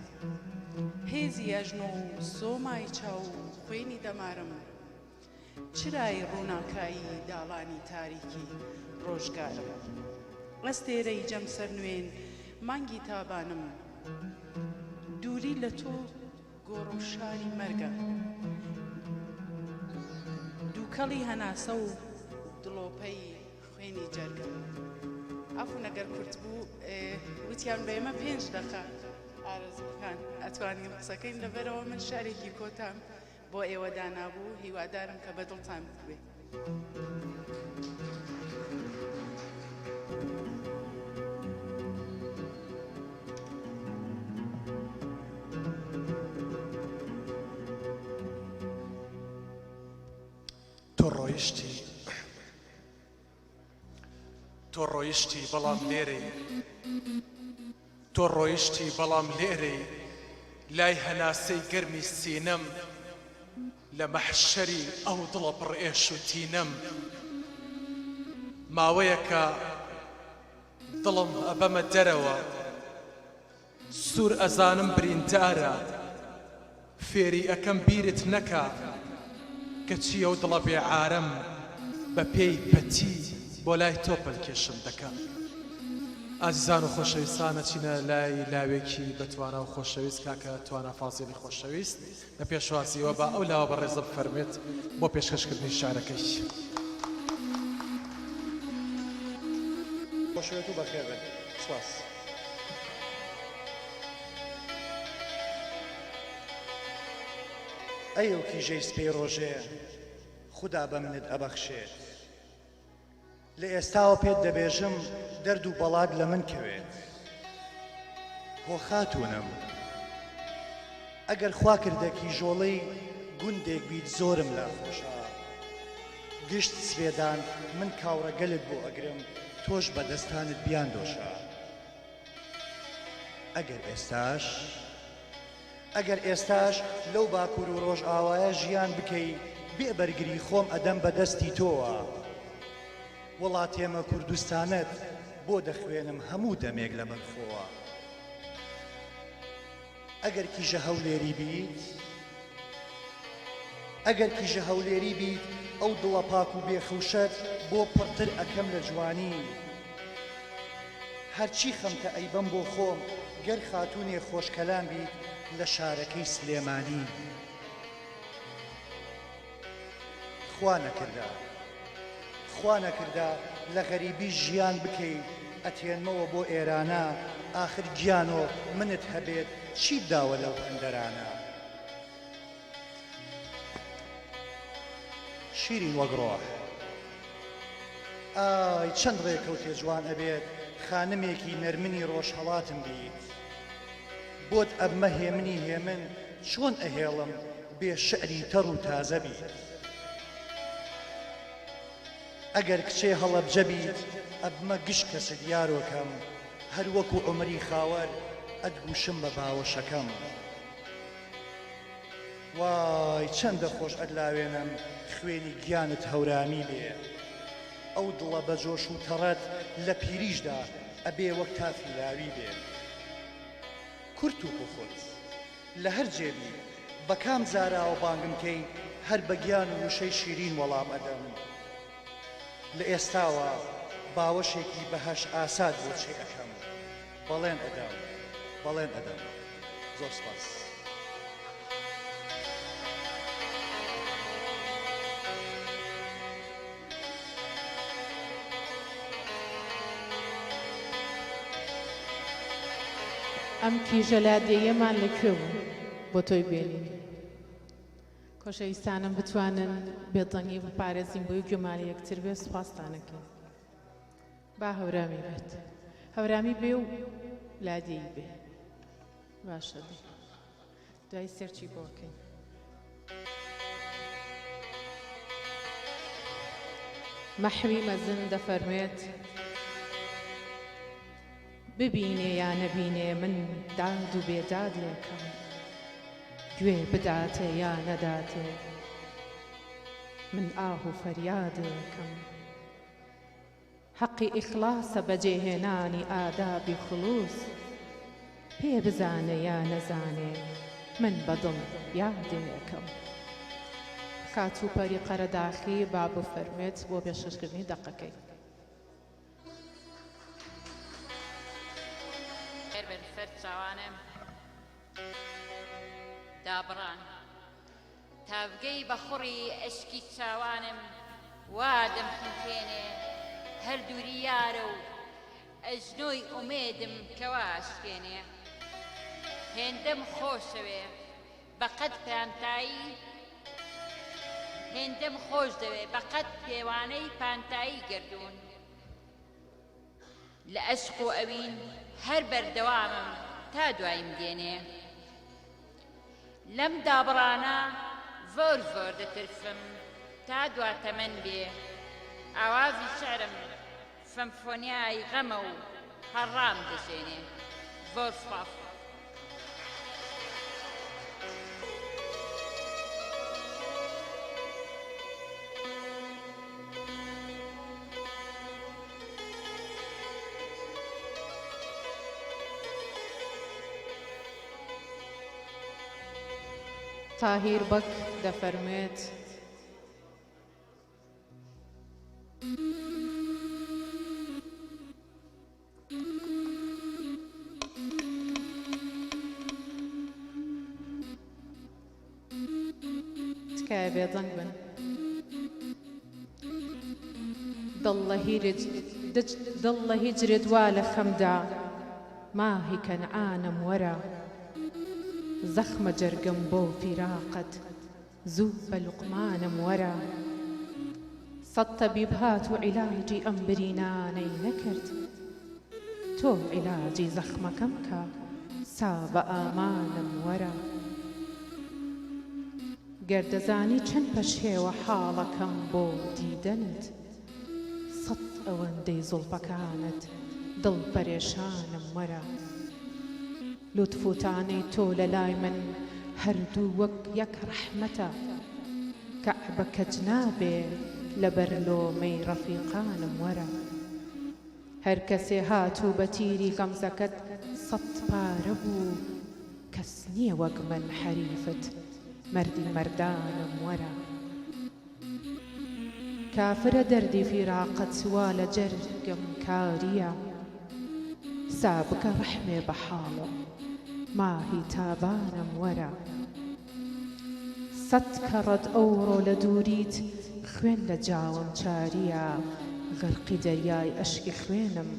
هێزی ئەژن و سۆمای چاو و خوێنی دەمارم، چرای ڕووناکایی داڵانی تاریکی ڕۆژگارم، ئەستێرەی جەم سەر نوێن مانگی تابانم، دووری لە تۆ گۆڕ و شاری مەرگە، دووکەڵی هەناسە و دڵۆپەی خوێنی جەرگە. ئەفو نەگەر کورت بوو وتیان بە ئێمە 5 دقە ئارەزووکان ئەتوانین قسەکەین، لەبەرەوە من شارێکی کۆتام بۆ ئێوە دانابوو، هیوادارم کە بەدڵتان بێ. ڕۆیشتی بەڵام لێرەی تۆ ڕۆیشتی بەڵام لێرەی لای هەناسەی گەرمی سینەم لە مەحشەری ئەو دڵە پڕ ئێش و تینەم ماوەیەکە دڵم ئەبەمە دەرەوە سوور ئەزانم بریندارە فێری ئەەکەم بیرت نەکا کە چی ئەو دڵە بێعارەم بە پێی پەتی بۆ لای تۆ پەلکێشم دەکەم ئازیزان و خۆشەویستانە چینە لای لاوێکی بەتوانە و خۆشەویست کاکە توانە فازیلی خۆشەویست لە پێشوازیەوە بە ئەو لاوە بە ڕێزە بفەرمێت بۆ پێشکەشکردنی شارەکەی خۆشەوێت و بەخێر بن سواس ئەو کیژەی سپەی ڕۆژەیە خوددا بە منت ئەبەخشێت لە ئێستاوە پێت دەبێژم دەرد و بەڵات لە من کەوێت هۆ خاتونم ئەگەر خوا کردێکی ژۆڵەی گوندێک بیت زۆرم لا خۆشە گشت سوێدان من کاوڕەگەلت بۆ ئەگرم تۆش بە دەستانت بیان دۆشە ئەگەر ئێستاش لەو باکوور و ڕۆژ ئاوایە ژیان بکەی بێبەرگری خۆم ئەدەم بە دەستی تۆوە وڵاتێمە کوردستانت بۆ دەخوێنم هەموو دەمێک لە من خۆوە ئەگەر کیژە هەولێری بیت ئەو دڵە پاک و بێخەوشەت بۆ پڕتر ئەکەم لە جوانی هەرچی خەمتە ئەیبەم بۆ خۆم گەر خاتونێ خۆشکەلام بیت لە شارەکەی سلێمانی خوا نەکردا لە غەریبی ژیان بکەیت ئەتێنمەوە بۆ ئێرانە ئاخر گیانۆ منت هەبێت چی داوە لەو هەندەرانە شیرین وەک ڕۆح ئای چەند ڕێکەوتێ جوان ئەبێت خانمێکی نەرمنی ڕۆژهەڵاتم بیت بۆت ئەبمە هێمنی هێمن چۆن ئەهێڵم بێ شعری تەڕ و تازە بیت ئەگەر کچێ هەڵەبجە بیت ئەبمە گشت کەسد یارۆکەم هەر وەکو عومری خاوەر ئەدگوشم بە باوەشەکەم وای چەندە خۆش ئەدلاوێنم خوێنی گیانت هەورامی بێ ئەو دڵە بە جۆش و تەڕەت لە پیریشدا ئەبێ وەک تافی لاوی بێ کورت و بخۆت لە هەر جێبی بە کام زاراوە بانگم کەی هەر بە گیان و وشەی شیرین وەڵام ئەدەم لە ئێستاوە باوەشێکی بەهەش ئاساد بۆ چێ ئەەکەم بەڵێن ئەدەم زۆر سپاس ئەم کیژە لادێیەمان لەکوێ بوو بۆ تۆی بێنین خۆشەویستانم بتوانن بێدڵنگی بپارێزین بۆی گوێمانی یەکتر بێ سوپاسدانەکەین با هەورامی بێت هەورامی بێ و لادێی بێ باشە دوای سێرچی بۆکەین مەحوی مەزن دەفەرمێت ببینێ یا نەبینێ من داد و بێداد لێکەم گوێ بداتێ یا نەداتێ من ئاه و فەریادێکم حەقی ئیخلاسە بەجێهێنانی ئادابی خولوس پێ بزانێ یا نەزانێ من بەدڵ یادێکم خاتوپەری قەرەداخی با بفەرمێت بۆ پێشکەشکردنی دەقەکەی چاوانم دابڕان تاڤگەی بە خوڕی ئەشکی چاوانم وادم خنتێنێ هەر دووری یارە و ئەژنۆی ئومێدم کەواشکێنێ هێندەم خۆشەوێ بەقەد پانتایی هێندەم خۆش دەوێ بەقەد پێوانەی پانتایی گردوون لە ئەشق و ئەوین هەر بەردەوامم تا دوایم دێنێ لەم دابڕانە زۆر دەترسم تا دواتەمەن بێ ئاوازی شعرم فەمفۆنیای غەمە و هەڕام دەژێنێ زۆر سپاس تاهیر بەک دەفەرمێت تکایە بێدەنگ بن دڵ لە هیجرت وا لە خەمدا ماهی کەنعانم وەرە زەخمە جەرگم بۆ فیراقت زوو بە لوقمانم وەرە سەد تەبیب هات و عیلاجی ئەم برینانەی نەکرد تۆ عیلاجی زەخمەکەم کە سا بە ئامانم وەرە گەردەزانی چەند پەشێوە حاڵەکەم بۆ دیدەنت سەد ئەوەندەی زوڵفەکانت دڵ پەرێشانم وەرە لوتفوتانەی تۆ لە لای من هەردوو وەک یەک ڕەحمەتە کەعبە کەج نابێ لەبەر لۆمەی ڕەفیقانم وەرە هەر کەسێ هاتوو بە تیری غەمزەکەت سەد پارە بوو کەس نییە وەک من حەریفت مەردی مەردانم وەرە کافرە دەردی فیراقەت وا لە جەرگم کاریە سا بکە ڕەحمێ بە حاڵم ماهی تابانم وەرە سەد کەڕەت ئەوڕۆ لە دووریت خوێن لە جاوم چاریە غەرقی دەریای ئەشکی خوێنم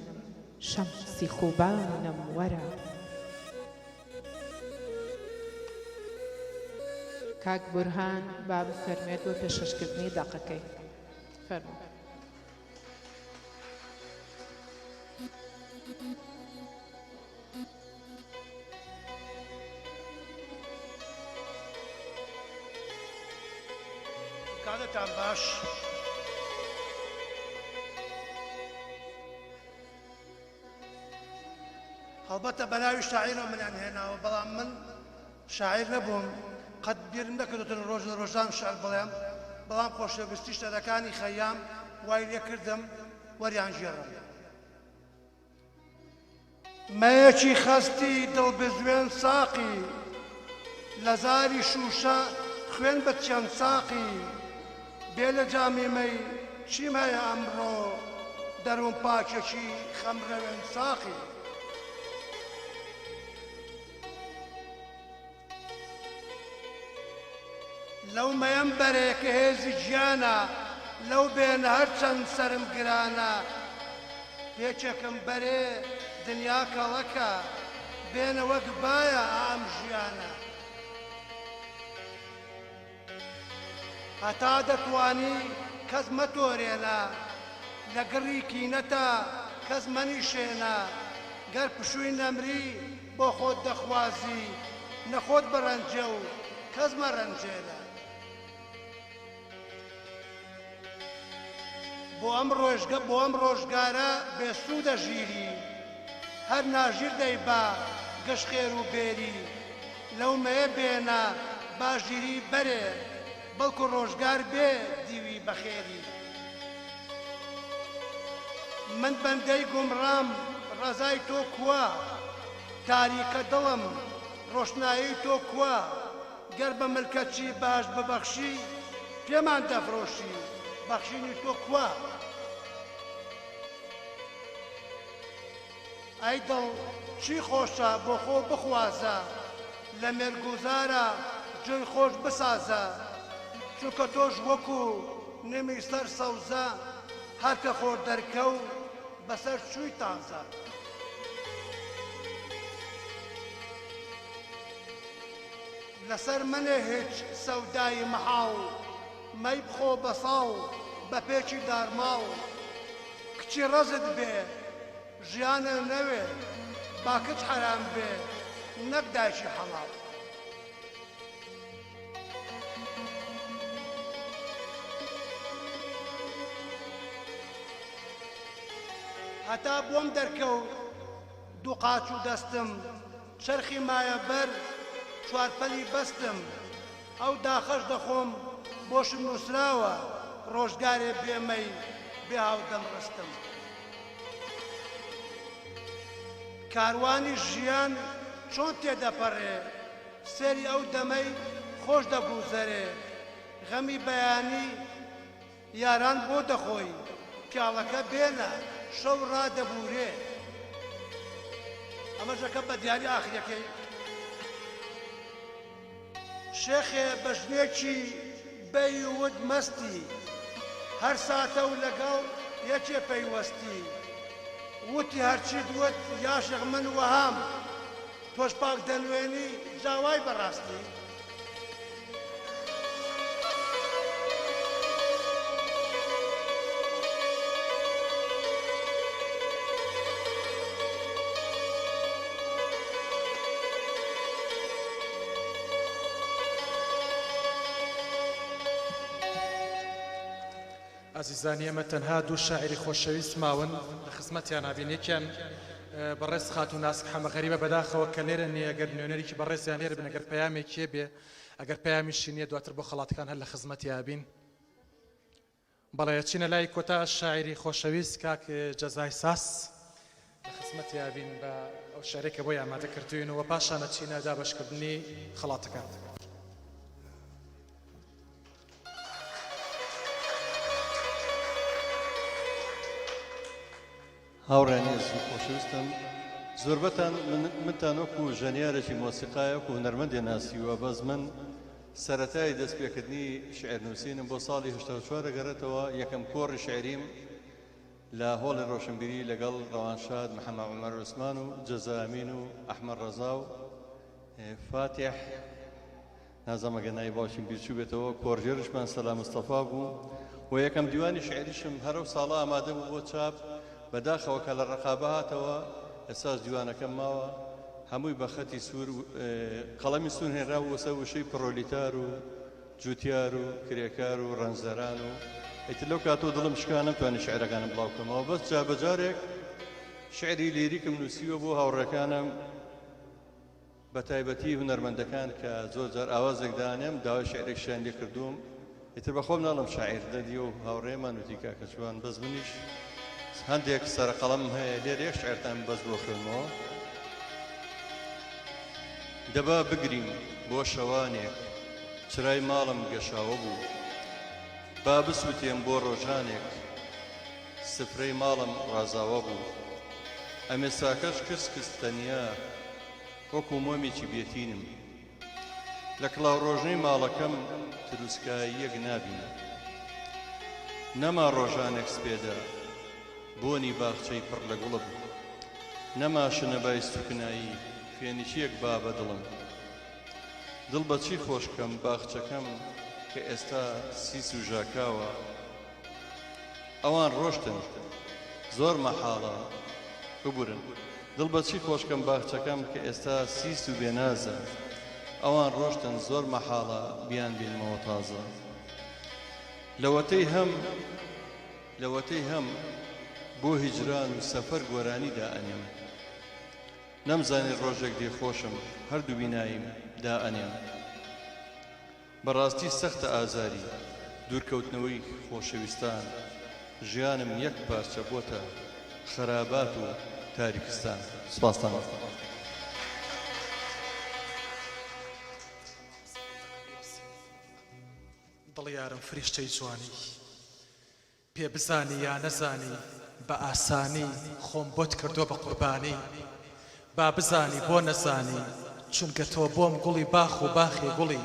شەمسی خوبانم وەرە کاک بورهان با بفەرمێت بۆ پێشکەشکردنی داقەکەی فەرموو کاتتان باش هەڵبەتە بەناوی شاعیرەوە منیان هێناوە بەڵام من شاعیر نەبووم قەت بیرم نەکردوتن ڕۆژ لە ڕۆژان شعر بڵێم بەڵام خۆشەویستی شتەرەکانی خەیام وای لێ کردم وەریان ژێڕم مەیەکی خەستی دڵ بزوێن ساقی لە زاری شوشە خوێن بە چەند ساقی بێ لە جامیمەی چیم هەیە ئەمڕۆ دەروون پاکێکی خەمرەوێن ساقی لەو مەیەم بەرێ کە هێزی گیانە لەو بێنە هەرچەند سەرم گرانە پێچێکم بەرێ دنیا کەڵەکە بێنە وەک بایە ئام ژیانە هەتا دەتوانی کەس مەتۆرێنە لە گڕی کینەتە کەس مەنیشێنە گەر پشووی نەمری بۆ خۆت دەخوازی نەخۆت بەڕەنجە و کەس مەڕەنجێنە بۆ ئەم ڕۆژگارە بێسوودە ژیری هەر ناژیر دەیبا گەشت خێر و بێری لەو مەیە بێنە باژیری بەرێ بەڵکو ڕۆژگار بێ دیوی بەخێری من بەندەی گومڕام ڕەزای تۆ کووە تاریکە دڵم ڕۆشنایی تۆ کووە گەر بە ملکەچی باش ببەخشی پێمان دەفرۆشی بەخشینی تۆ کووە ئەی دڵ چی خۆشە بۆ خۆ بخوازە لە مێرگوزارە جوێی خۆش بسازە چونکە تۆش وەکو نمی سەر سەوزە هەرکە خۆر دەرکە و بەسەر چووی تازە لەسەر منێ هیچ سەودای مەحاڵ مەی بخۆ بەساڵ بە پێچی دارماڵ کچی ڕەزت بێ ژیانە نەوێ با کچ حەرام بێ نەک دایکی حەڵاڵ هەتا بۆم دەرکەوت دوو قاچ و دەستم چرخی مایە بەر چوارپەلی بەستم ئەو داخەش دەخۆم بۆشم نووسراوە ڕۆژگارێ بێمەی بێ هاودەم ڕستم کاروانی ژیان چۆن تێدەپەڕێ سێری ئەو دەمەی خۆش دەبوزەرێ غەمی بەیانی یاران بۆ دەخۆی پیاڵەکە بێنە شەو ڕادەبورێ ئەمە ژەکە بە دیاری ئاخرەکەی شێخێ بە ژنێکی بەیود مەستی هەر ساتە و لەگەڵ یەکێ پەیوەستی وتی هەرچی دووەت یاشق من وەهام تۆش پاک دەنوێنی جاوای بەڕاستی ئازیزانی ئەمە تەنها دوو شاعری خۆشەویست ماون لە خزمەتیان نابینێکیان بەڕێز خات و ناسک حەمە غەریبە بەداخەوە کە لێرە نیە ئەگەر نوێنەرێکی بەڕێزیان لێرە بن ئەگەر پەیامێکیە بێ ئەگەر پەیامیشی نییە دواتر بۆ خەڵاتەکان هەر لە خزمەتی ئابین بەڵێ چینە لای کۆتا شاعری خۆشەویست کاک جەزای ساس لە خزمەتی ئابین بە ئەو شارێکە بۆی ئامادە کردوینەوە پاشانە چینە دابەشکردنی خەڵاتەکان هاوڕێنی خۆشەویستم زۆربەتان منتان وەکو ژەنیارێکی مۆسیقایە وەکو هونەرمەندێ ناسیوە بەس من سەرەتای دەستپێکردنی شعرنووسینم بۆ ساڵی 1970 دەگەڕێتەوە یەکەم کۆڕی شعریم لە هۆڵی ڕۆشنبیری لەگەڵ ڕەوانشاد محەممەد عومەر عوسمان و جەزا ئەمین و ئەحمەد ڕەزا و فاتح نازەمە گەنایی باوشین بیرچوو بێتەوە کۆڕژێرشمان سەلا مستەفا بوو و یەکەم دیوانی شعریشم هەرو ساڵە ئامادە بوو بۆ چاپ بەداخەوە کە لە ڕقابە هاتەوە ئێساس دیوانەکەم ماوە هەمووی بە خەتی سوور قەڵەمی سوور هێنرا وەسە وشەی پرۆلیتار و جوتیار و کرێکار و ڕەنزەران و ئیتر لەو کاتۆ دڵم شکانم توانی شعرەکانم بڵاو بکەمەوە بەس جابەجارێک شعری لیریکم نووسیوە بۆ هاوڕێکانم بە تایبەتی هونەرمەندەکان کە زۆر جار ئاوازێک دانێم داوای شعرێکشیان لێ کردووم ئیتر بەخۆم ناڵم شاعیر دەدی و هاوڕێمان وتی کاکە جوان بەس منیش هەندێک سەرقەڵەم هەیە لێرە یەک شعرتان بەس بۆ خوێنمەوە دەبا بگرین بۆ شەوانێک چرای ماڵم گەشاوە بوو با بسووتێم بۆ ڕۆژانێک سفرەی ماڵم ڕازاوە بوو ئەمێ ساکەش کس تەنیا وەکو مۆمێکی بێتینم لە کڵاو ڕۆژنەی ماڵەکەم تروسکاییەک نابین نەما ڕۆژانێک سپێدا بۆنی باخچەی پڕ لە گوڵە بوو نەما شنەبای سوکنایی فێنیشیەک با بە دڵم دڵ بەچی خۆشکەم باخچەکەم کە ئێستا سیس و ژاکاوە ئەوان ڕۆشتن زۆر مەحاڵە ببورن دڵ بەچی خۆشکەم باخچەکەم کە ئێستا سیس و بێنازە ئەوان ڕۆشتن زۆر مەحاڵە بیان بینمەوە تازە لەوەتەی هەم بۆ هیجران و سەفەر گۆرانی دائەنێم نەمزانی ڕۆژێک دێ خۆشم هەردوو بیناییم دائەنێم بەڕاستی سەختە ئازاری دوورکەوتنەوەی خۆشەویستان ژیانم یەک پارچە بۆتە خەرابات و تاریکستان سپاستان دڵیارم فریشتەی جوانی پێ بزانی یا نەزانی بە ئاسانی خۆم بۆت کردووە بە قوربانی با بزانی بۆ نەزانی چونکە تۆ بۆم گوڵی باخ و باخی گوڵی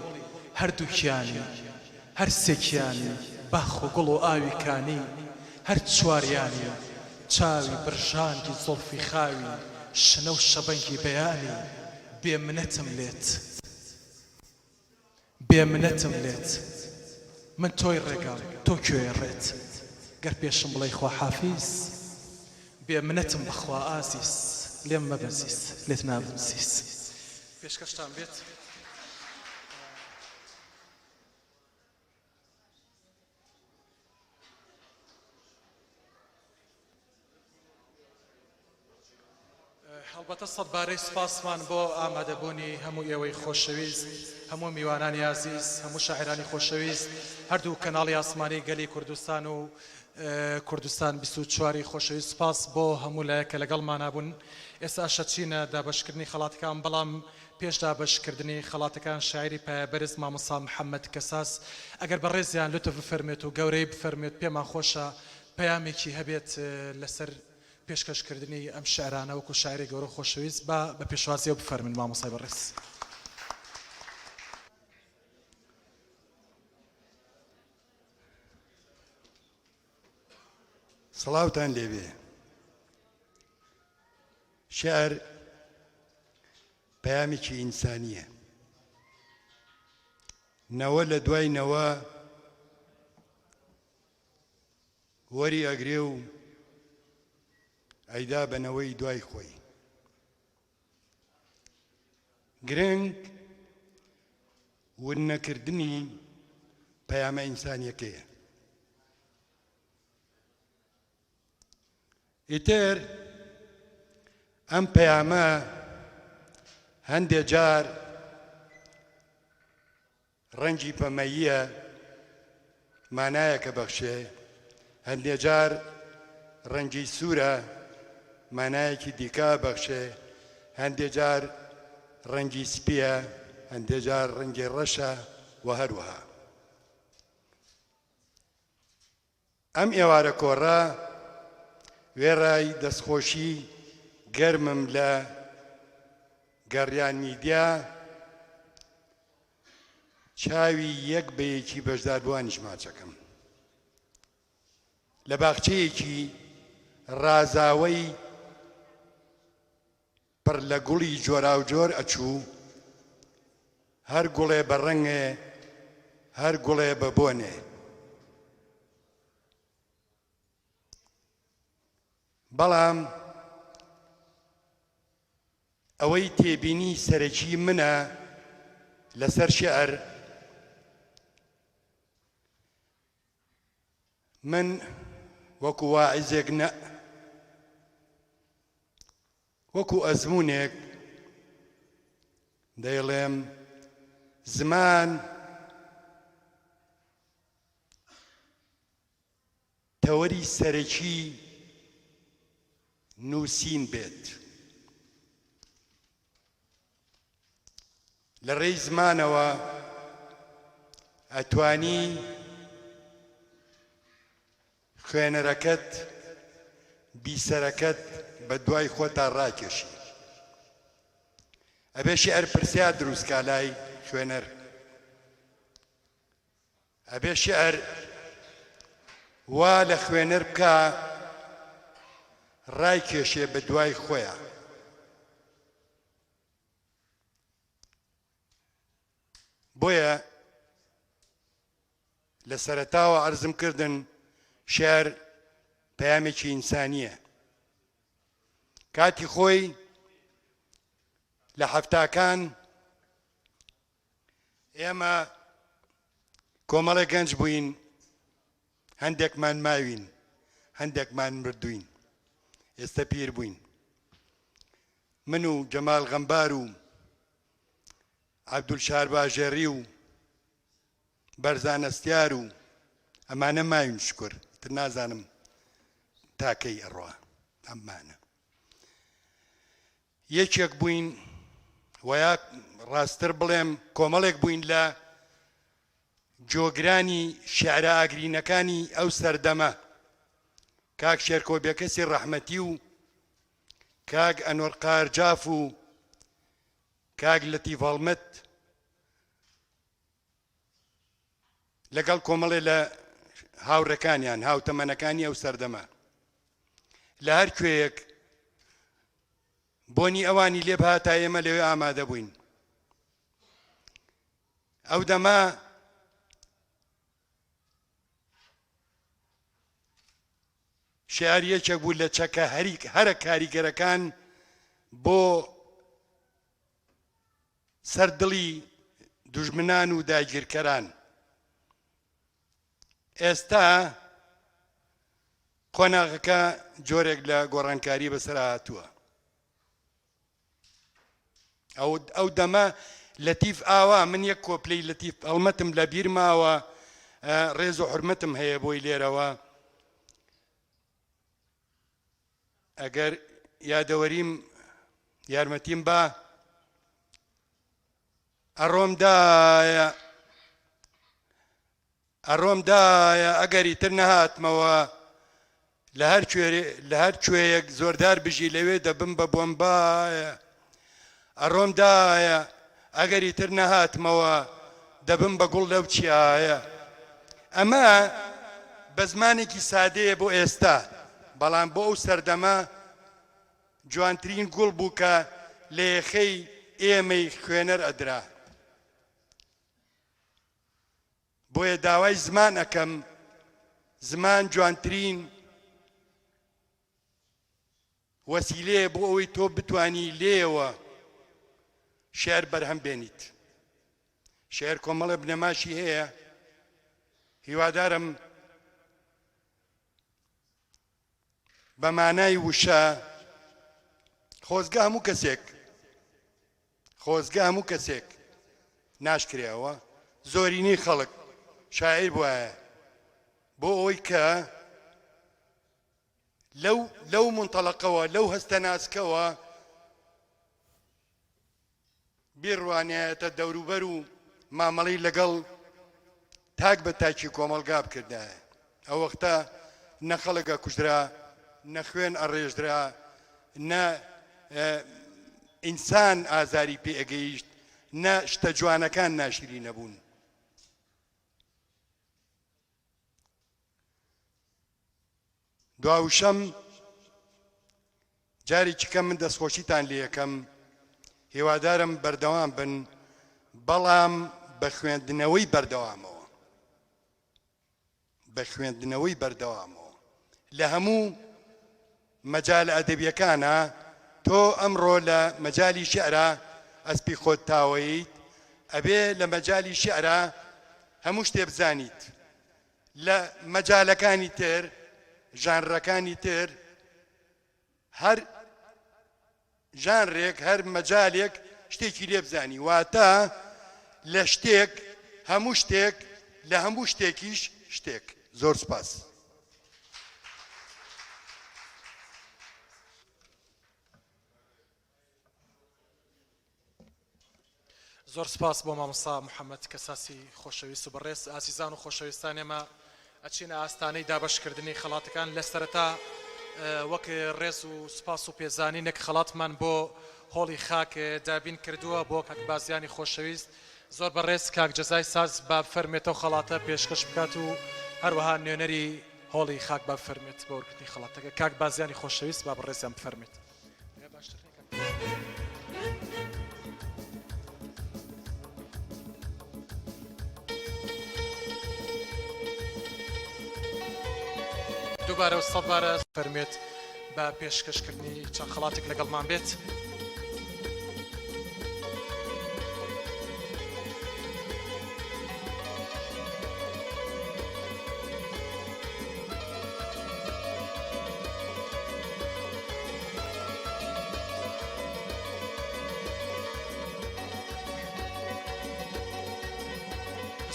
هەردووکیانی هەر سێکیانی باخ و گوڵ و ئاویکانی هەر چواریانی چاوی برژانگی زۆڵفی خاوی شنە و شەبەنگی بەیانی بێمنەتم لێت من تۆی ڕێگام تۆ کوێڕێت گەر پێشم بڵێ خوا حافیز بێمنەتم بەخوا ئازیز لێم مەبەزیز لێت نابمزیز پێشکەشتان بێت هەڵبەتە سەدبارەی سپاسمان بۆ ئامادەبوونی هەموو ئێوەی خۆشەویست هەموو میوانانی عزیز هەموو شاعرانی خۆشەویست هەردوو کەناڵی ئاسمانی گەلی کوردستان و کوردستان 24 خۆشەویست سپاس بۆ هەموو لایەکە لەگەڵمانە بوون ئێستا شەچینە دابەشکردنی خەڵاتەکان بەڵام پێش دابەشکردنی خەڵاتەکان شاعری پایەبەرز مامۆستا محەممەد کەساس ئەگەر بە ڕێزیان لوتە بفەرمێت و گەورەی بفەرمێت پێمان خۆشە پەیامێکی هەبێت لەسەر پێشکەشکردنی ئەم شعرانە وەکو شاعری گەورە خۆشەویست بە پێشوازیەوە بفەرمن مامۆستای بەڕێز. سڵاوتان لێبێ. شعر پەیامێکی ئینسانیە. نەوە لە دوای نەوە وەری ئەگرێ و ئەیدا بەنەوەی دوای خۆی. گرنگ ورنەکردنی پەیامە ئینسانیەکەیە. ئیتر ئەم پەیامە هەندێک جار ڕەنگی پەمەییە مانایەکە بەخشێ، هەندێک جار ڕەنگی سوورە مانایەکی دیکە بەخشێ، هەندێک جار ڕەنگی سپیە، هەندێک جار ڕەنگی ڕەشە و هەروەها. ئەم ئێوارە کۆڕە وێڕای دەستخۆشی گەرمم لە گەڕیان میدیا چاوی یەک بەیەکی بەشداربووانیش ماچەکەم. لە باخچەیەکی ڕازاوەی پڕ لە گوڵی جۆرا و جۆر ئەچوو، هەر گوڵێ بە ڕەنگێ هەر گوڵێ بە بۆنێ. بەڵام ئەوەی تێبینی سەرەکی منە لەسەر شێعر، من وەکو واعیزێک نە وەکو ئەزمونێک دەیڵێم زمان تەوەری سەرەکی نووسین بێت. لە ڕێی زمانەوە ئەتوانی خوێنەرەکەت بیسەرەکەت بە دوای خۆتا ڕاکێشی. ئەبێ شێعر پرسیار دروستکا لای خوێنەر، ئەبێ شێعر وا لە خوێنەر بکە ڕایکێشێ بە دوای خۆیان. بۆیە لە سەرەتاوە عەرزم کردن شێعر پەیامێکی ئینسانیە. کاتی خۆی لە هەفتاکان ئێمە کۆمەڵێک گەنج بووین، هەندێکمان ماوین، هەندێکمان مردووین، ئێستا پیر بووین. من و جەمال غەمبار و عەبدولشار باژێڕی و بەرزان ئەستیار و ئەمانە ماوین شکر، تر نازانم تاکەی ئەڕوا ئەمانە. یەکێک بووین وەیا ڕاستتر بڵێم کۆمەڵێک بووین لە جۆگرانی شێعرە ئاگرینەکانی ئەو سەردەمە، کاک شێرکۆ بێکەسی ڕەحمەتی و کاک ئەنوەر قارجاف و کاک لەتیف هەڵمەت لەگەڵ کۆمەڵێ لە هاوڕەکانیان هاوتەمەنەکانی ئەو سەردەمە لە هەر کوێیەک بۆنی ئەوانی لێ بهاتا ئێمە لەوێ ئامادە بووین. ئەو دەما شێعر یەکێک بوو لە چەکە هەرە کاریگەرەکان بۆ سەردڵی دوژمنان و داگیرکەران. ئێستا قۆناغەکە جۆرێک لە گۆڕانکاری بەسەر هاتووە. ئەو دەمە لەتیف ئاوا من یەک کۆپلەی لەتیف هەڵمەتم لە بیر ماوە ڕێز و حرمەتم هەیە بۆی لێرەوە ئەگەر یادەوەریم یارمەتیم بە ئەڕۆمدایە ئەگەری تر نەهاتمەوە لە هەر کوێیەک زۆردار بژی لەوێ دەبم بە بۆمبایە ئەڕۆمدایە ئەگەری تر نەهاتمەوە دەبم بە گوڵ لەو چیایە ئەمە بە زمانێکی سادەیە بۆ ئێستا بەڵام بۆ ئەو سەردەمە جوانترین گوڵ بوو کە لە یەخەی ئێمەی خوێنەر ئەدرا بۆیە داوای زمان ئەەکەم زمان جوانترین وەسیلەیە بۆ ئەوەی تۆ بتوانی لێوە شێعر بەرهەم بێنیت شێعر کۆمەڵە بنەماشی هەیە هیوادارم بە مانای وشە خۆزگە هەموو کەسێک ناشکرێەوە زۆرینەی خەڵک شاعیر بووایە بۆ ئەوەی کە لەو منتەڵەقەوە لەو هەستە ناسکەوە بیڕوانایەتە دەوروبەر و مامەڵەی لەگەڵ تاک بە تاکی کۆمەلگا بکردایە ئەو وەختە نە خەڵکە کوژرا نە خوێن ئەڕێژدرا نە ئینسان ئازاری پێ ئەگەیشت نە شتە جوانەکان ناشری نەبوون دواوشەم جارێکی کەم من دەستخۆشیتان لێ یەکەم هیوادارم بەردەوام بن بەڵام بە خوێندنەوەی بەردەوامەوە لە هەموو مەجال ئەدەبیەکانە تۆ ئەمڕۆ لە مەجالی شیعرە ئەسپی خۆت تاوەیت ئەبێ لە مەجالی شیعرە هەموو شتێ بزانیت لە مەجالەکانی تر ژانرەکانی تر هەر ژانرێک هەر مەجالێک شتێکی لێ بزانی واتە لە شتێک هەموو شتێک لە هەموو شتێکیش شتێک زۆر سپاس زۆر سپاس بۆ مامۆستا محەممەد کەساسی خۆشەویست و بەڕێز ئازیزان و خۆشەویستان ئێمە ئەچینە ئاستانەی دابەشکردنی خەڵاتەکان لە سەرەتا وەک ڕێز و سپاس و پێزانینێک خەڵاتمان بۆ هۆڵی خاک دابین کردووە بۆ کاک بازیانی خۆشەویست زۆر بەڕێز کاک جەزای ساز با بفەرمێتەوە خەڵاتە پێشکەش بکات و هەروەها نوێنەری هۆڵی خاک با بفەرمێت بە وەرگرتنی خەڵاتەکە کاک بازیانی خۆشەویست با بەڕێزیان بفەرمێت دووبارە و سەدبارە فەرمێت بە پێشکەشکردنی چەند خەڵاتێک لەگەڵمان بێت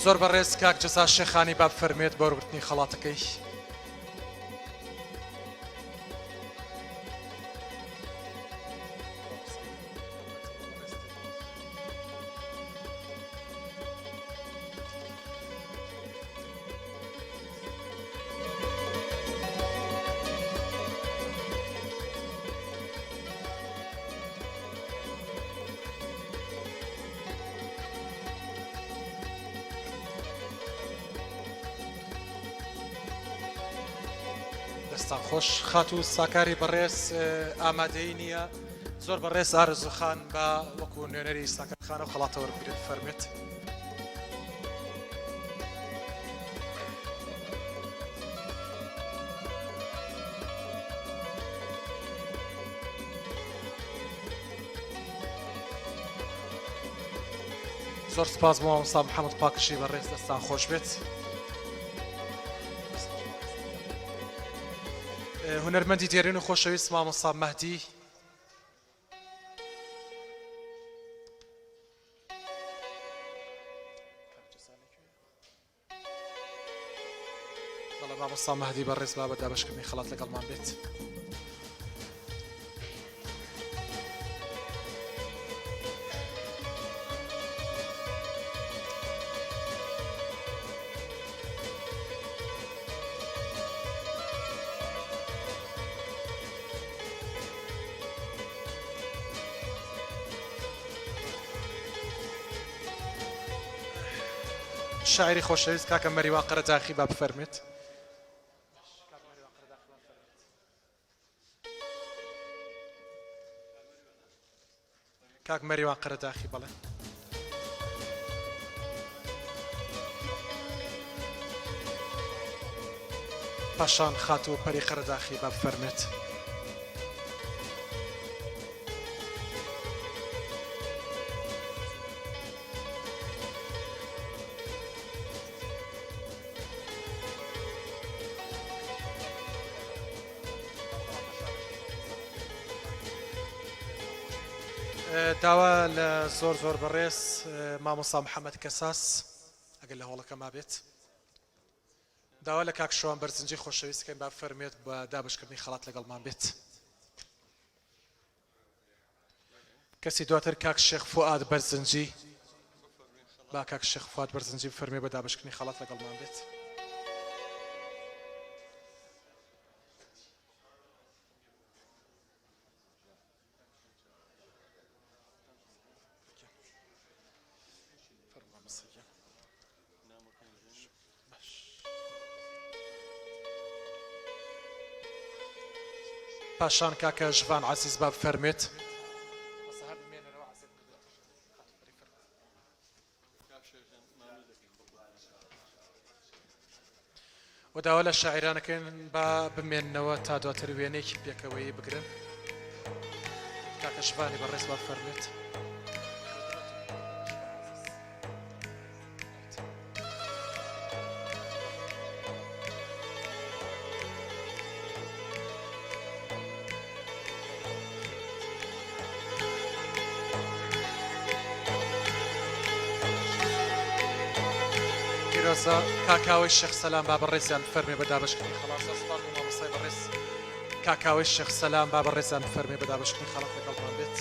زۆر بەڕێز کاک جەزا شێخانی با بفەرمێت بە وەرگرتنی خەڵاتەکەی دەستان خۆش خات و ساکاری بەڕێز ئامادەی نییە زۆر بەڕێز ئارزوخان بە وەکو نوێنەری ساکارخانە و خەڵاتە وەربگرێت فەرمێت زۆر سپاس بۆ مامۆستا محەممەد پاکشی بەڕێز دەستان خۆش بێت هونەرمەندی دێرین و خۆشەویست مامۆستا مەهدی مامۆستا مەهدی بەڕێز با بە دابەشکردنی خەڵات لەگەڵمان بێت. شاعری خۆشەویست کاکە مەریوان قەرەداخی با بفەرمێت. کاک مەریوان قەرەداخی بەڵێ. پاشان خاتوو پەری قەرەداخی با بفەرمێت. داوا لە زۆر بەڕێز مامۆستا محەممەد کەساس ئەگەر لە هۆڵەکە ما بێت داوا لە کاک شەوان بەرزنجی خۆشەویستکەین با فەرمێت بە دابشکردنی خەڵات لەگەڵمان بێت. کەسی دواتر کاک شێخ فواد بەرزنجی با کاک شێخ فواد بەرزنجی فەرمێ بە دابشکردنی خەڵات لەگەڵمان بێت. پاشان کاکە ژڤان عەزیز با بفەرمێت. و داوا لە شاعیرانەکەین با بمێننەوە تا دواتر وێنەیەکی پێکەوەی بگرن. کاکە ژڤانی بەڕێز با بفەرمێت. کاکاوی شێخ سەلام با بەڕێزیان فەرمێ بە دابشکردنی خەڵات. سەسپاس بۆ مامۆستای بەڕێز کاکاوی شێخ سەلام با بەڕێزیان فەرمێ بە دابشکردنی خەڵات لەگەڵمان بێت.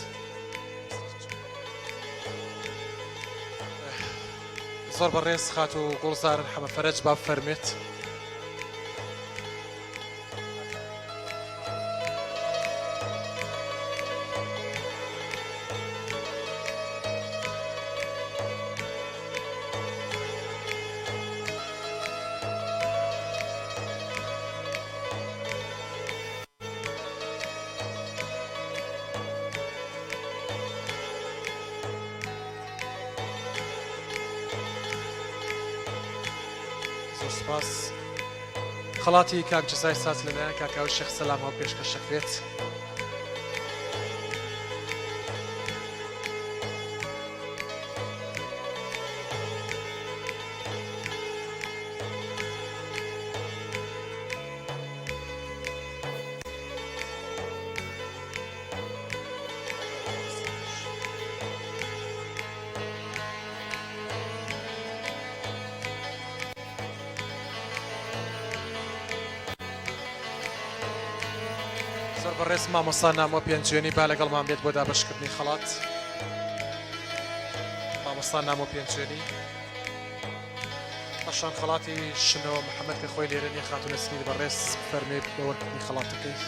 زۆر بەڕێز خات و گوڵزار حەمە فەرەج با بفەرمێت. سپاس. خەڵاتی کاک جزای ساز لەلایەن کاکاوی شێخ سەلامەوە پێشکەش دەکرێت. بەڕێز مامۆستا نامۆ پێنجوێنی با لەگەڵمان بێت بۆ دابشکردنی خەڵات. مامۆستا نامۆ پێنجوێنی پاشان خەڵاتی شنەوە محەممەد کە خۆی لێرە نیە خاتونە سمیر بەڕێز فەرمێ بە وەرگرتنی خەڵاتەکەی.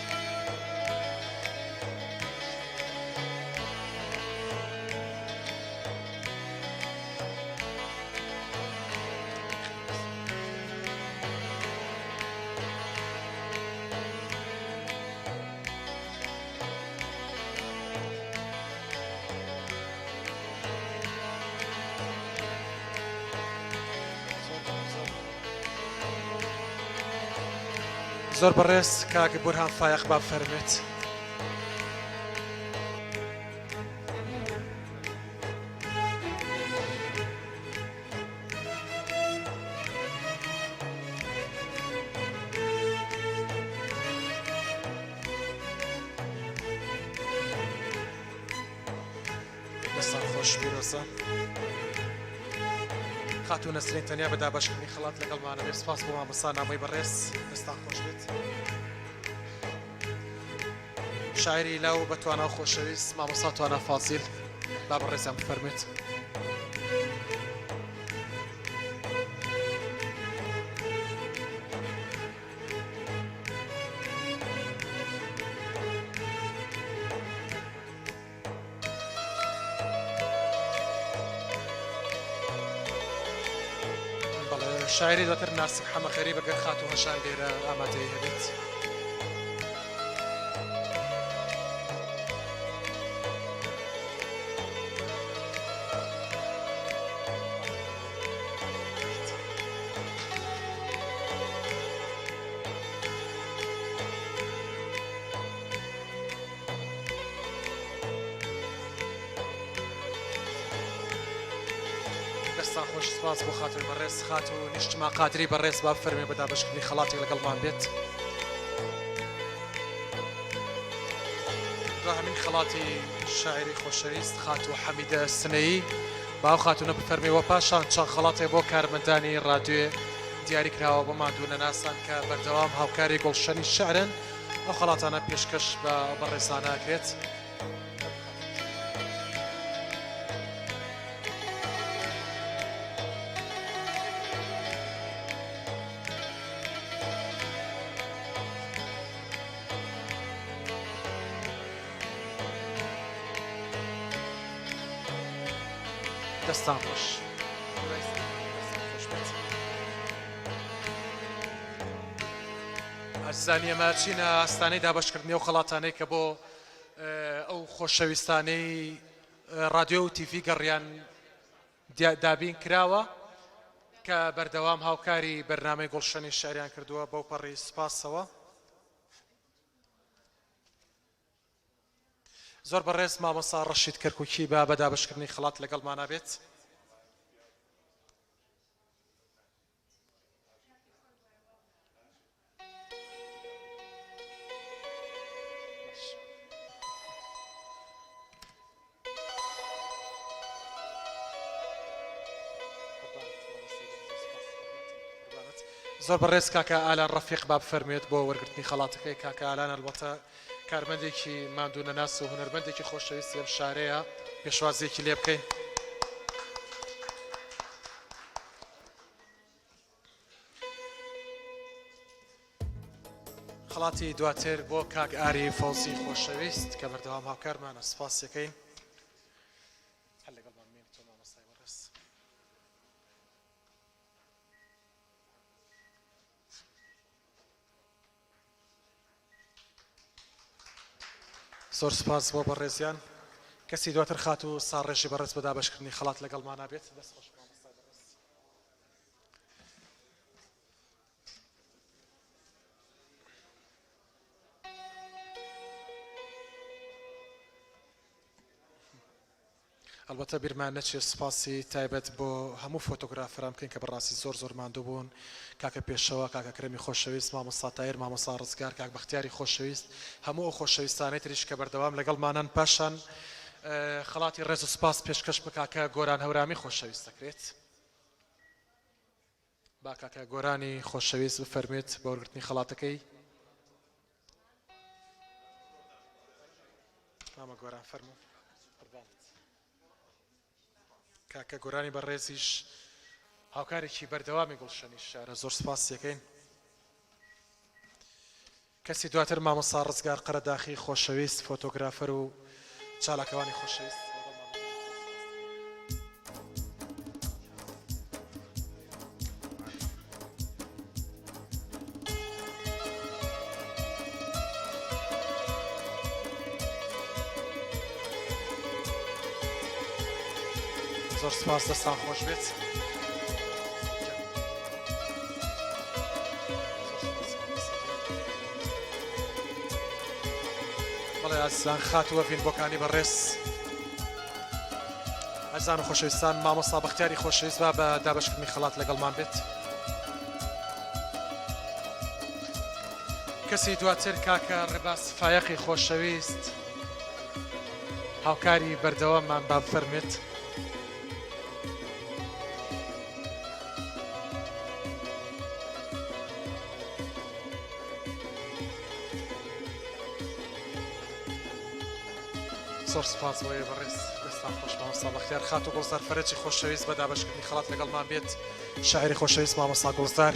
زۆر بەڕێز کاک بورهان فایق با بفەرمێت. دەستان خۆش پیرۆزە. خاتو نەسرین تەنیا بە دابەشکردنی خەڵات لەگەڵمانە بێت. سپاس بۆ مامۆستا نامەی بەڕێز دەستان خۆش بێت. شاعری لاو بە توانە و خۆشەویست مامۆستا توانە فازیل با بەڕێزیان بفەرمێت. شاعری دواتر ناسک حەمەخەری بەگەر خاتو هەشان لێرە ئامادەی هەبێت. دەستان خۆش سپاس بۆ خاتوی بەڕێز خات و نیشتما قادری بەڕێز با بفەرمێ بە دابەشکردنی خەڵاتێک لەگەڵمان بێت. دو هەمین خەڵاتی شاعری خۆشەویست خات و حەمیدە سنەیی باو خاتونە بفەرمێ وە پاشان چەند خەڵاتێک بۆ کارمەندانی ڕادیۆ دیاری کراوە بۆ مادوونە ناسان کە بەردەوام هاوکاری گوڵشەنی شعرن ئەو خەڵاتانە پێشکەش بە بەڕێزانە ئەکرێت. دەستان خۆش. ئازیزانی ئێمە چینە ئاستانەی دابەشکردنی ئەو خەڵاتانەی کە بۆ ئەو خۆشەویستانەی ڕادیۆ و تیڤی گەڕیان دابین کراوە کە بەردەوام هاوکاری بەرنامەی گوڵشەنی شاریان کردووە بەو پەڕی سپاسەوە. زۆر بەڕێز مامۆستا ڕەشید کەرکووکی بە بەدابەشکردنی خەڵات لەگەڵمانە بێت. زۆر بەڕێز کاکە ئالان ڕەفیق با بفەرمێت بۆ وەرگرتنی خەڵاتەکەی. کاکە ئالان ئەلبەتە کارمەندێکی مادوونە ناس و هونەرمەندێکی خۆشەویست لەم شارەیە پێشوازیەکی لێ بکەین. خەڵاتی دواتر بۆ کاک ئاری فەوزی خۆشەویست کە بەردەوام هاوکارمانە سپاسیەکەین. زۆر سپاس بۆ بەڕێزیان. کەسی دواتر خات و ساڕێژی بەڕێز بە دابەشکردنی خەڵات لەگەڵمانە بێت. دەست خۆش ئەلبەتە بیرمان نەچێت سپاسی تایبەت بۆ هەموو فۆتۆگرافەران بکەین کە بەڕاستی زۆر زۆر ماندوو بوون. کاکە پێشەوە، کاکە کرەمی خۆشەویست، مامۆستا تایر، مامۆستا ڕزگار، کاک بەختیاری خۆشەویست، هەموو ئەو خۆشەویستانەی تریش کە بەردەوام لەگەڵمانن. پاشان خەڵاتی ڕێز و سپاس پێشکەش بە کاکە گۆران هەورامی خۆشەویست دەکرێت. با کاکە گۆرانی خۆشەویست بفەرمێت بە وەرگرتنی خەڵاتەکەی. مامە گۆران فەرموو. کاکە گۆرانی بەڕێزیش هاوکارێکی بەردەوامی گوڵشەنی شارە زۆر سپاسیەکەین. کەسی دواتر مامۆستا ڕزگار قەرەداخی خۆشەویست فۆتۆگرافەر و چالاکەوانی خۆشەویست. زۆر سپاس دەستان خۆش بێت. بەڵێ ئازیزان خاتووە ڤینبۆکانی بەڕێز ئازیزان و خۆشەویستان مامۆستا بەختیاری خۆشەویست با بە دابەشکردنی خەڵات لەگەڵمان بێت. کەسی دواتر کاکە ڕێباز فایەقی خۆشەویست هاوکاری بەردەواممان با بفەرمێت. زۆر سپاس بۆیە بەڕێز دەستان خۆش مامۆستا بەختیار خات و گوڵزار فەرەجی خۆشەویست بە دابەشکردنی خەڵات لەگەڵمان بێت شاعری خۆشەویست مامۆستا گوڵزار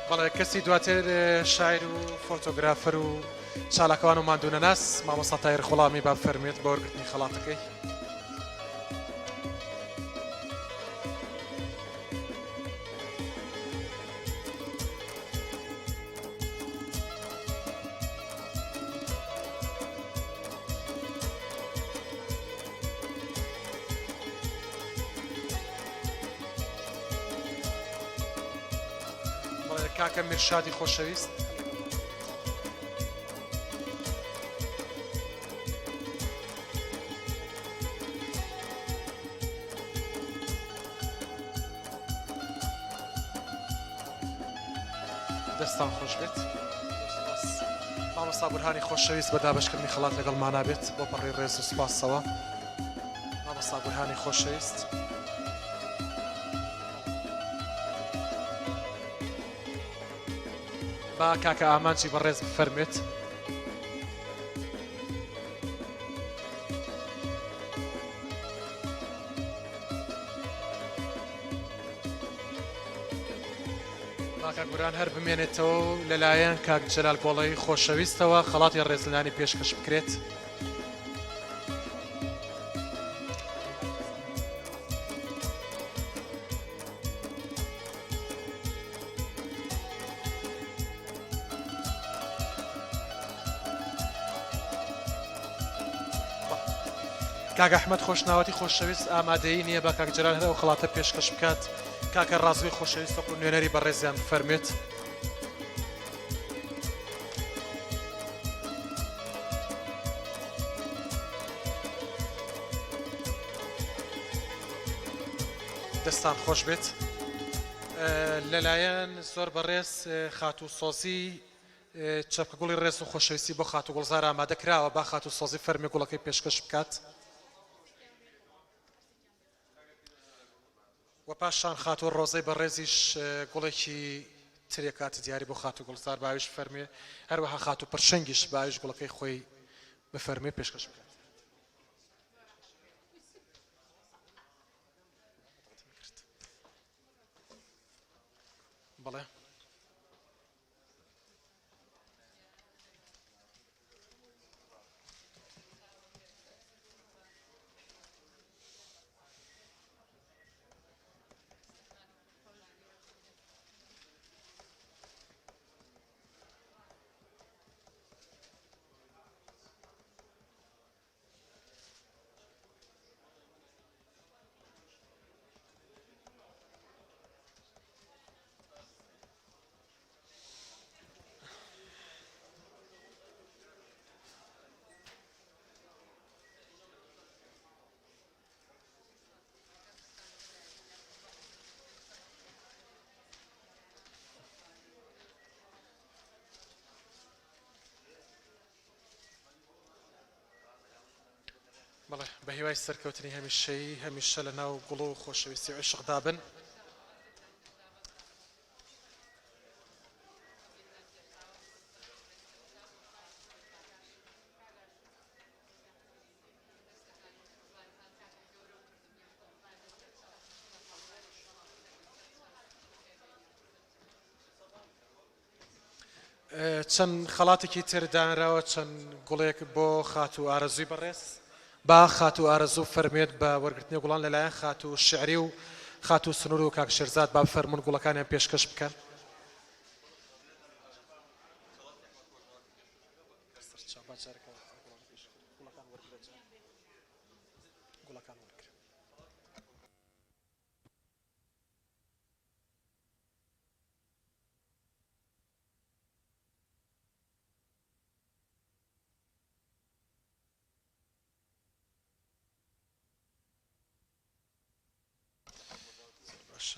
بەڵێ کەسی دواتر شاعر و فۆتۆگرافەر و چالاکەوان و ماندوونەناس مامۆستا تایر خوڵامی با فەرمێت بە وەرگرتنی خەڵاتەکەی کاکە میرشادی خۆشەویست دەستان خۆش بێت مامۆستا بورهانی خۆشەویست بە دابەشکردنی خەڵات لەگەڵمانە بێت بۆ پەڕی ڕێز و سوپاسەوە مامۆستا بورهانی خۆشەویست با کاکە ئامانجی بەڕێز بفەرمێت کاکە گوران هەر بمێنێتەوە لەلایەن کاک جەلال گۆڵەی خۆشەویستەوە خەڵاتی ڕێزلانی پێشکەش بکرێت کاکە ئەحمەد خۆشناوەتی خۆشەویست ئامادەیی نییە بە کاک جەلال هەرەوە خەڵاتە پێشکەش بکات کاکە ڕازوی خۆشەویست وەکو نوێنەری بەڕێزیان بفەرمێت دەستان خۆش بێت لەلایەن زۆر بەڕێز خاتوو سۆزی چەپکە گوڵی ڕێز و خۆشەویستی بۆ خاتوو گوڵزار ئامادە کراوە با خاتوو سۆزی فەرمی گوڵەکەی پێشکەش بکات و پاشان خاتوو ڕۆزەی بەڕێزیش گوڵێکی ترێکات دیاری بۆ خاتوو گوڵزار باویش فەرمێ هەروەها خاتوو پرشەنگیش باویش گوڵەکەی خۆی بفەرمێ پێشکەش بکات بەڵێ بەڵێ بە هیوای سەرکەوتنی هەمیشەی هەمیشە لە ناو گوڵ و خۆشەویستی عشقدا بن چەند خەڵاتێکی تردانراوە چەند گوڵێک بۆ خاتوو ئارەزووی بەڕێز با خاتوو ئارەزوو فەرمێت بە وەرگرتنی گوڵان لەلایەن خاتوو شعری و خاتوو سنوور و کاک شێرزاد با فەرمون گوڵەکانیان پێشکەش بکەن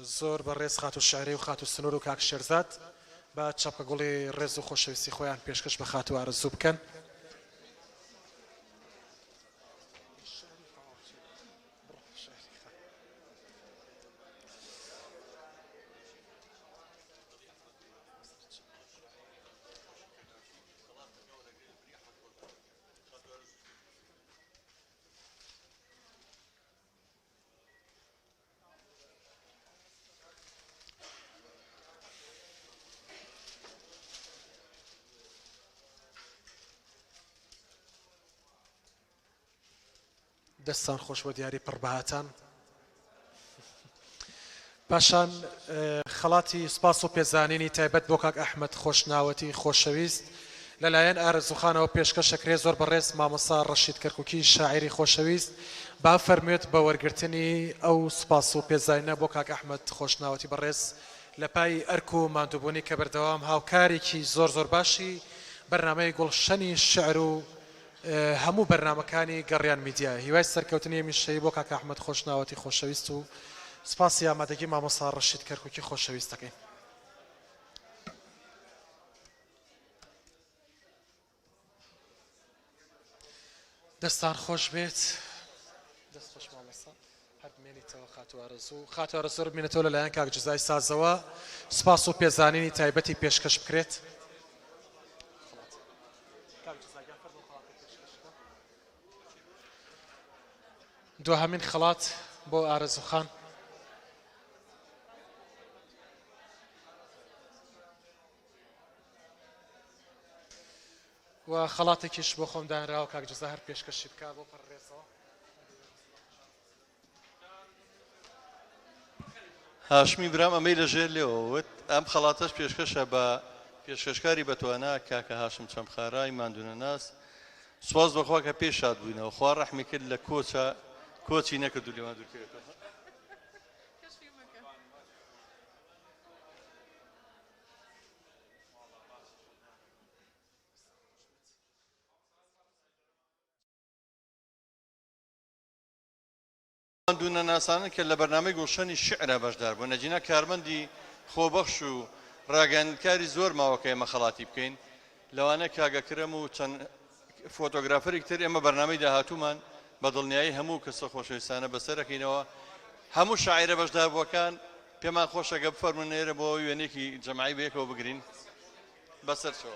زۆر بەڕێز خاتوو شعری و خاتوو سنوور و کاک شێرزاد با چەپکە گوڵی ڕێز و خۆشەویستی خۆیان پێشکەش بە خاتوو ئارەزوو بکەن دەستان خۆش بۆ دیاری پڕبەهاتان پاشان خەڵاتی سپاس و پێزانینی تایبەت بۆ کاک ئەحمەد خۆشناوەتی خۆشەویست لەلایەن ئارەزوخانەوە پێشکەشەکرێ زۆر بەڕێز مامۆستا ڕەشید کەرکووکی شاعیری خۆشەویست با فەرموێت بە وەرگرتنی ئەو سپاس و پێزانینە بۆ کاک ئەحمەد خۆشناوەتی بەڕێز لە پای ئەرک و ماندووبوونی کە بەردەوام هاوکارێکی زۆر زۆر باشی بەرنامەی گوڵشەنی شعر و هەموو بەرنامەکانی گەڕیان میدیە هیوای سەرکەوتنی هەمیشەیی بۆ کاک ئەحمەد خۆشناوەتی خۆشەویست و سپاسی ئامادەگی مامۆستا ڕەشید کەرکووکی خۆشەویست دەکەین دەستان خۆش بێت دەست خۆش مامۆستا هەر بمێنیتەوە خاتووارە زۆر بمێنێتەوە لەلایەن کاک جزای سازەوە سپاس و پێزانینی تایبەتی پێشکەش بکرێت دوهەمین خەڵات بۆ ئارەزوخان و خەڵاتێکیش بۆ خۆم دانراوە کاک جزا هەر پێشکەشی بکە بۆ پەرڕێزەوە هاشمی برام ئەمەی لەژێر لێەوەوت ئەم خەڵاتەش پێشکەشە بە پێشکەشکاری بەتوانە کاکە هاشم چەمخارای ماندوونەناس سواز بەخوا کە پێشاد بووینەوە خوا ڕەحمی کرد لە کۆچی نەکرد و لێوان دوورکەوێتەوە ماندوونەناسانن کە لە بەرنامەی گوڵشەنی شعرە بەشدار بوون نەجینا کارمەندی خۆبەخش و ڕاگەاندکاری زۆر ماوەکە ئێمە خەڵاتی بکەین لەوانە کاگەکرم و چەند فۆتۆگرافەرێک تر ئێمە بەرنامەی داهاتوومان بە دڵنیایی هەموو کەسە خۆشەویستانە بەسەرەکەینەوە هەموو شاعیرە بەشدار بووەکان پێمان خۆشەگە بفەرمونێرە بۆ وێنێکی جەماعی بەیەکەوە بگرین بەسەر چۆ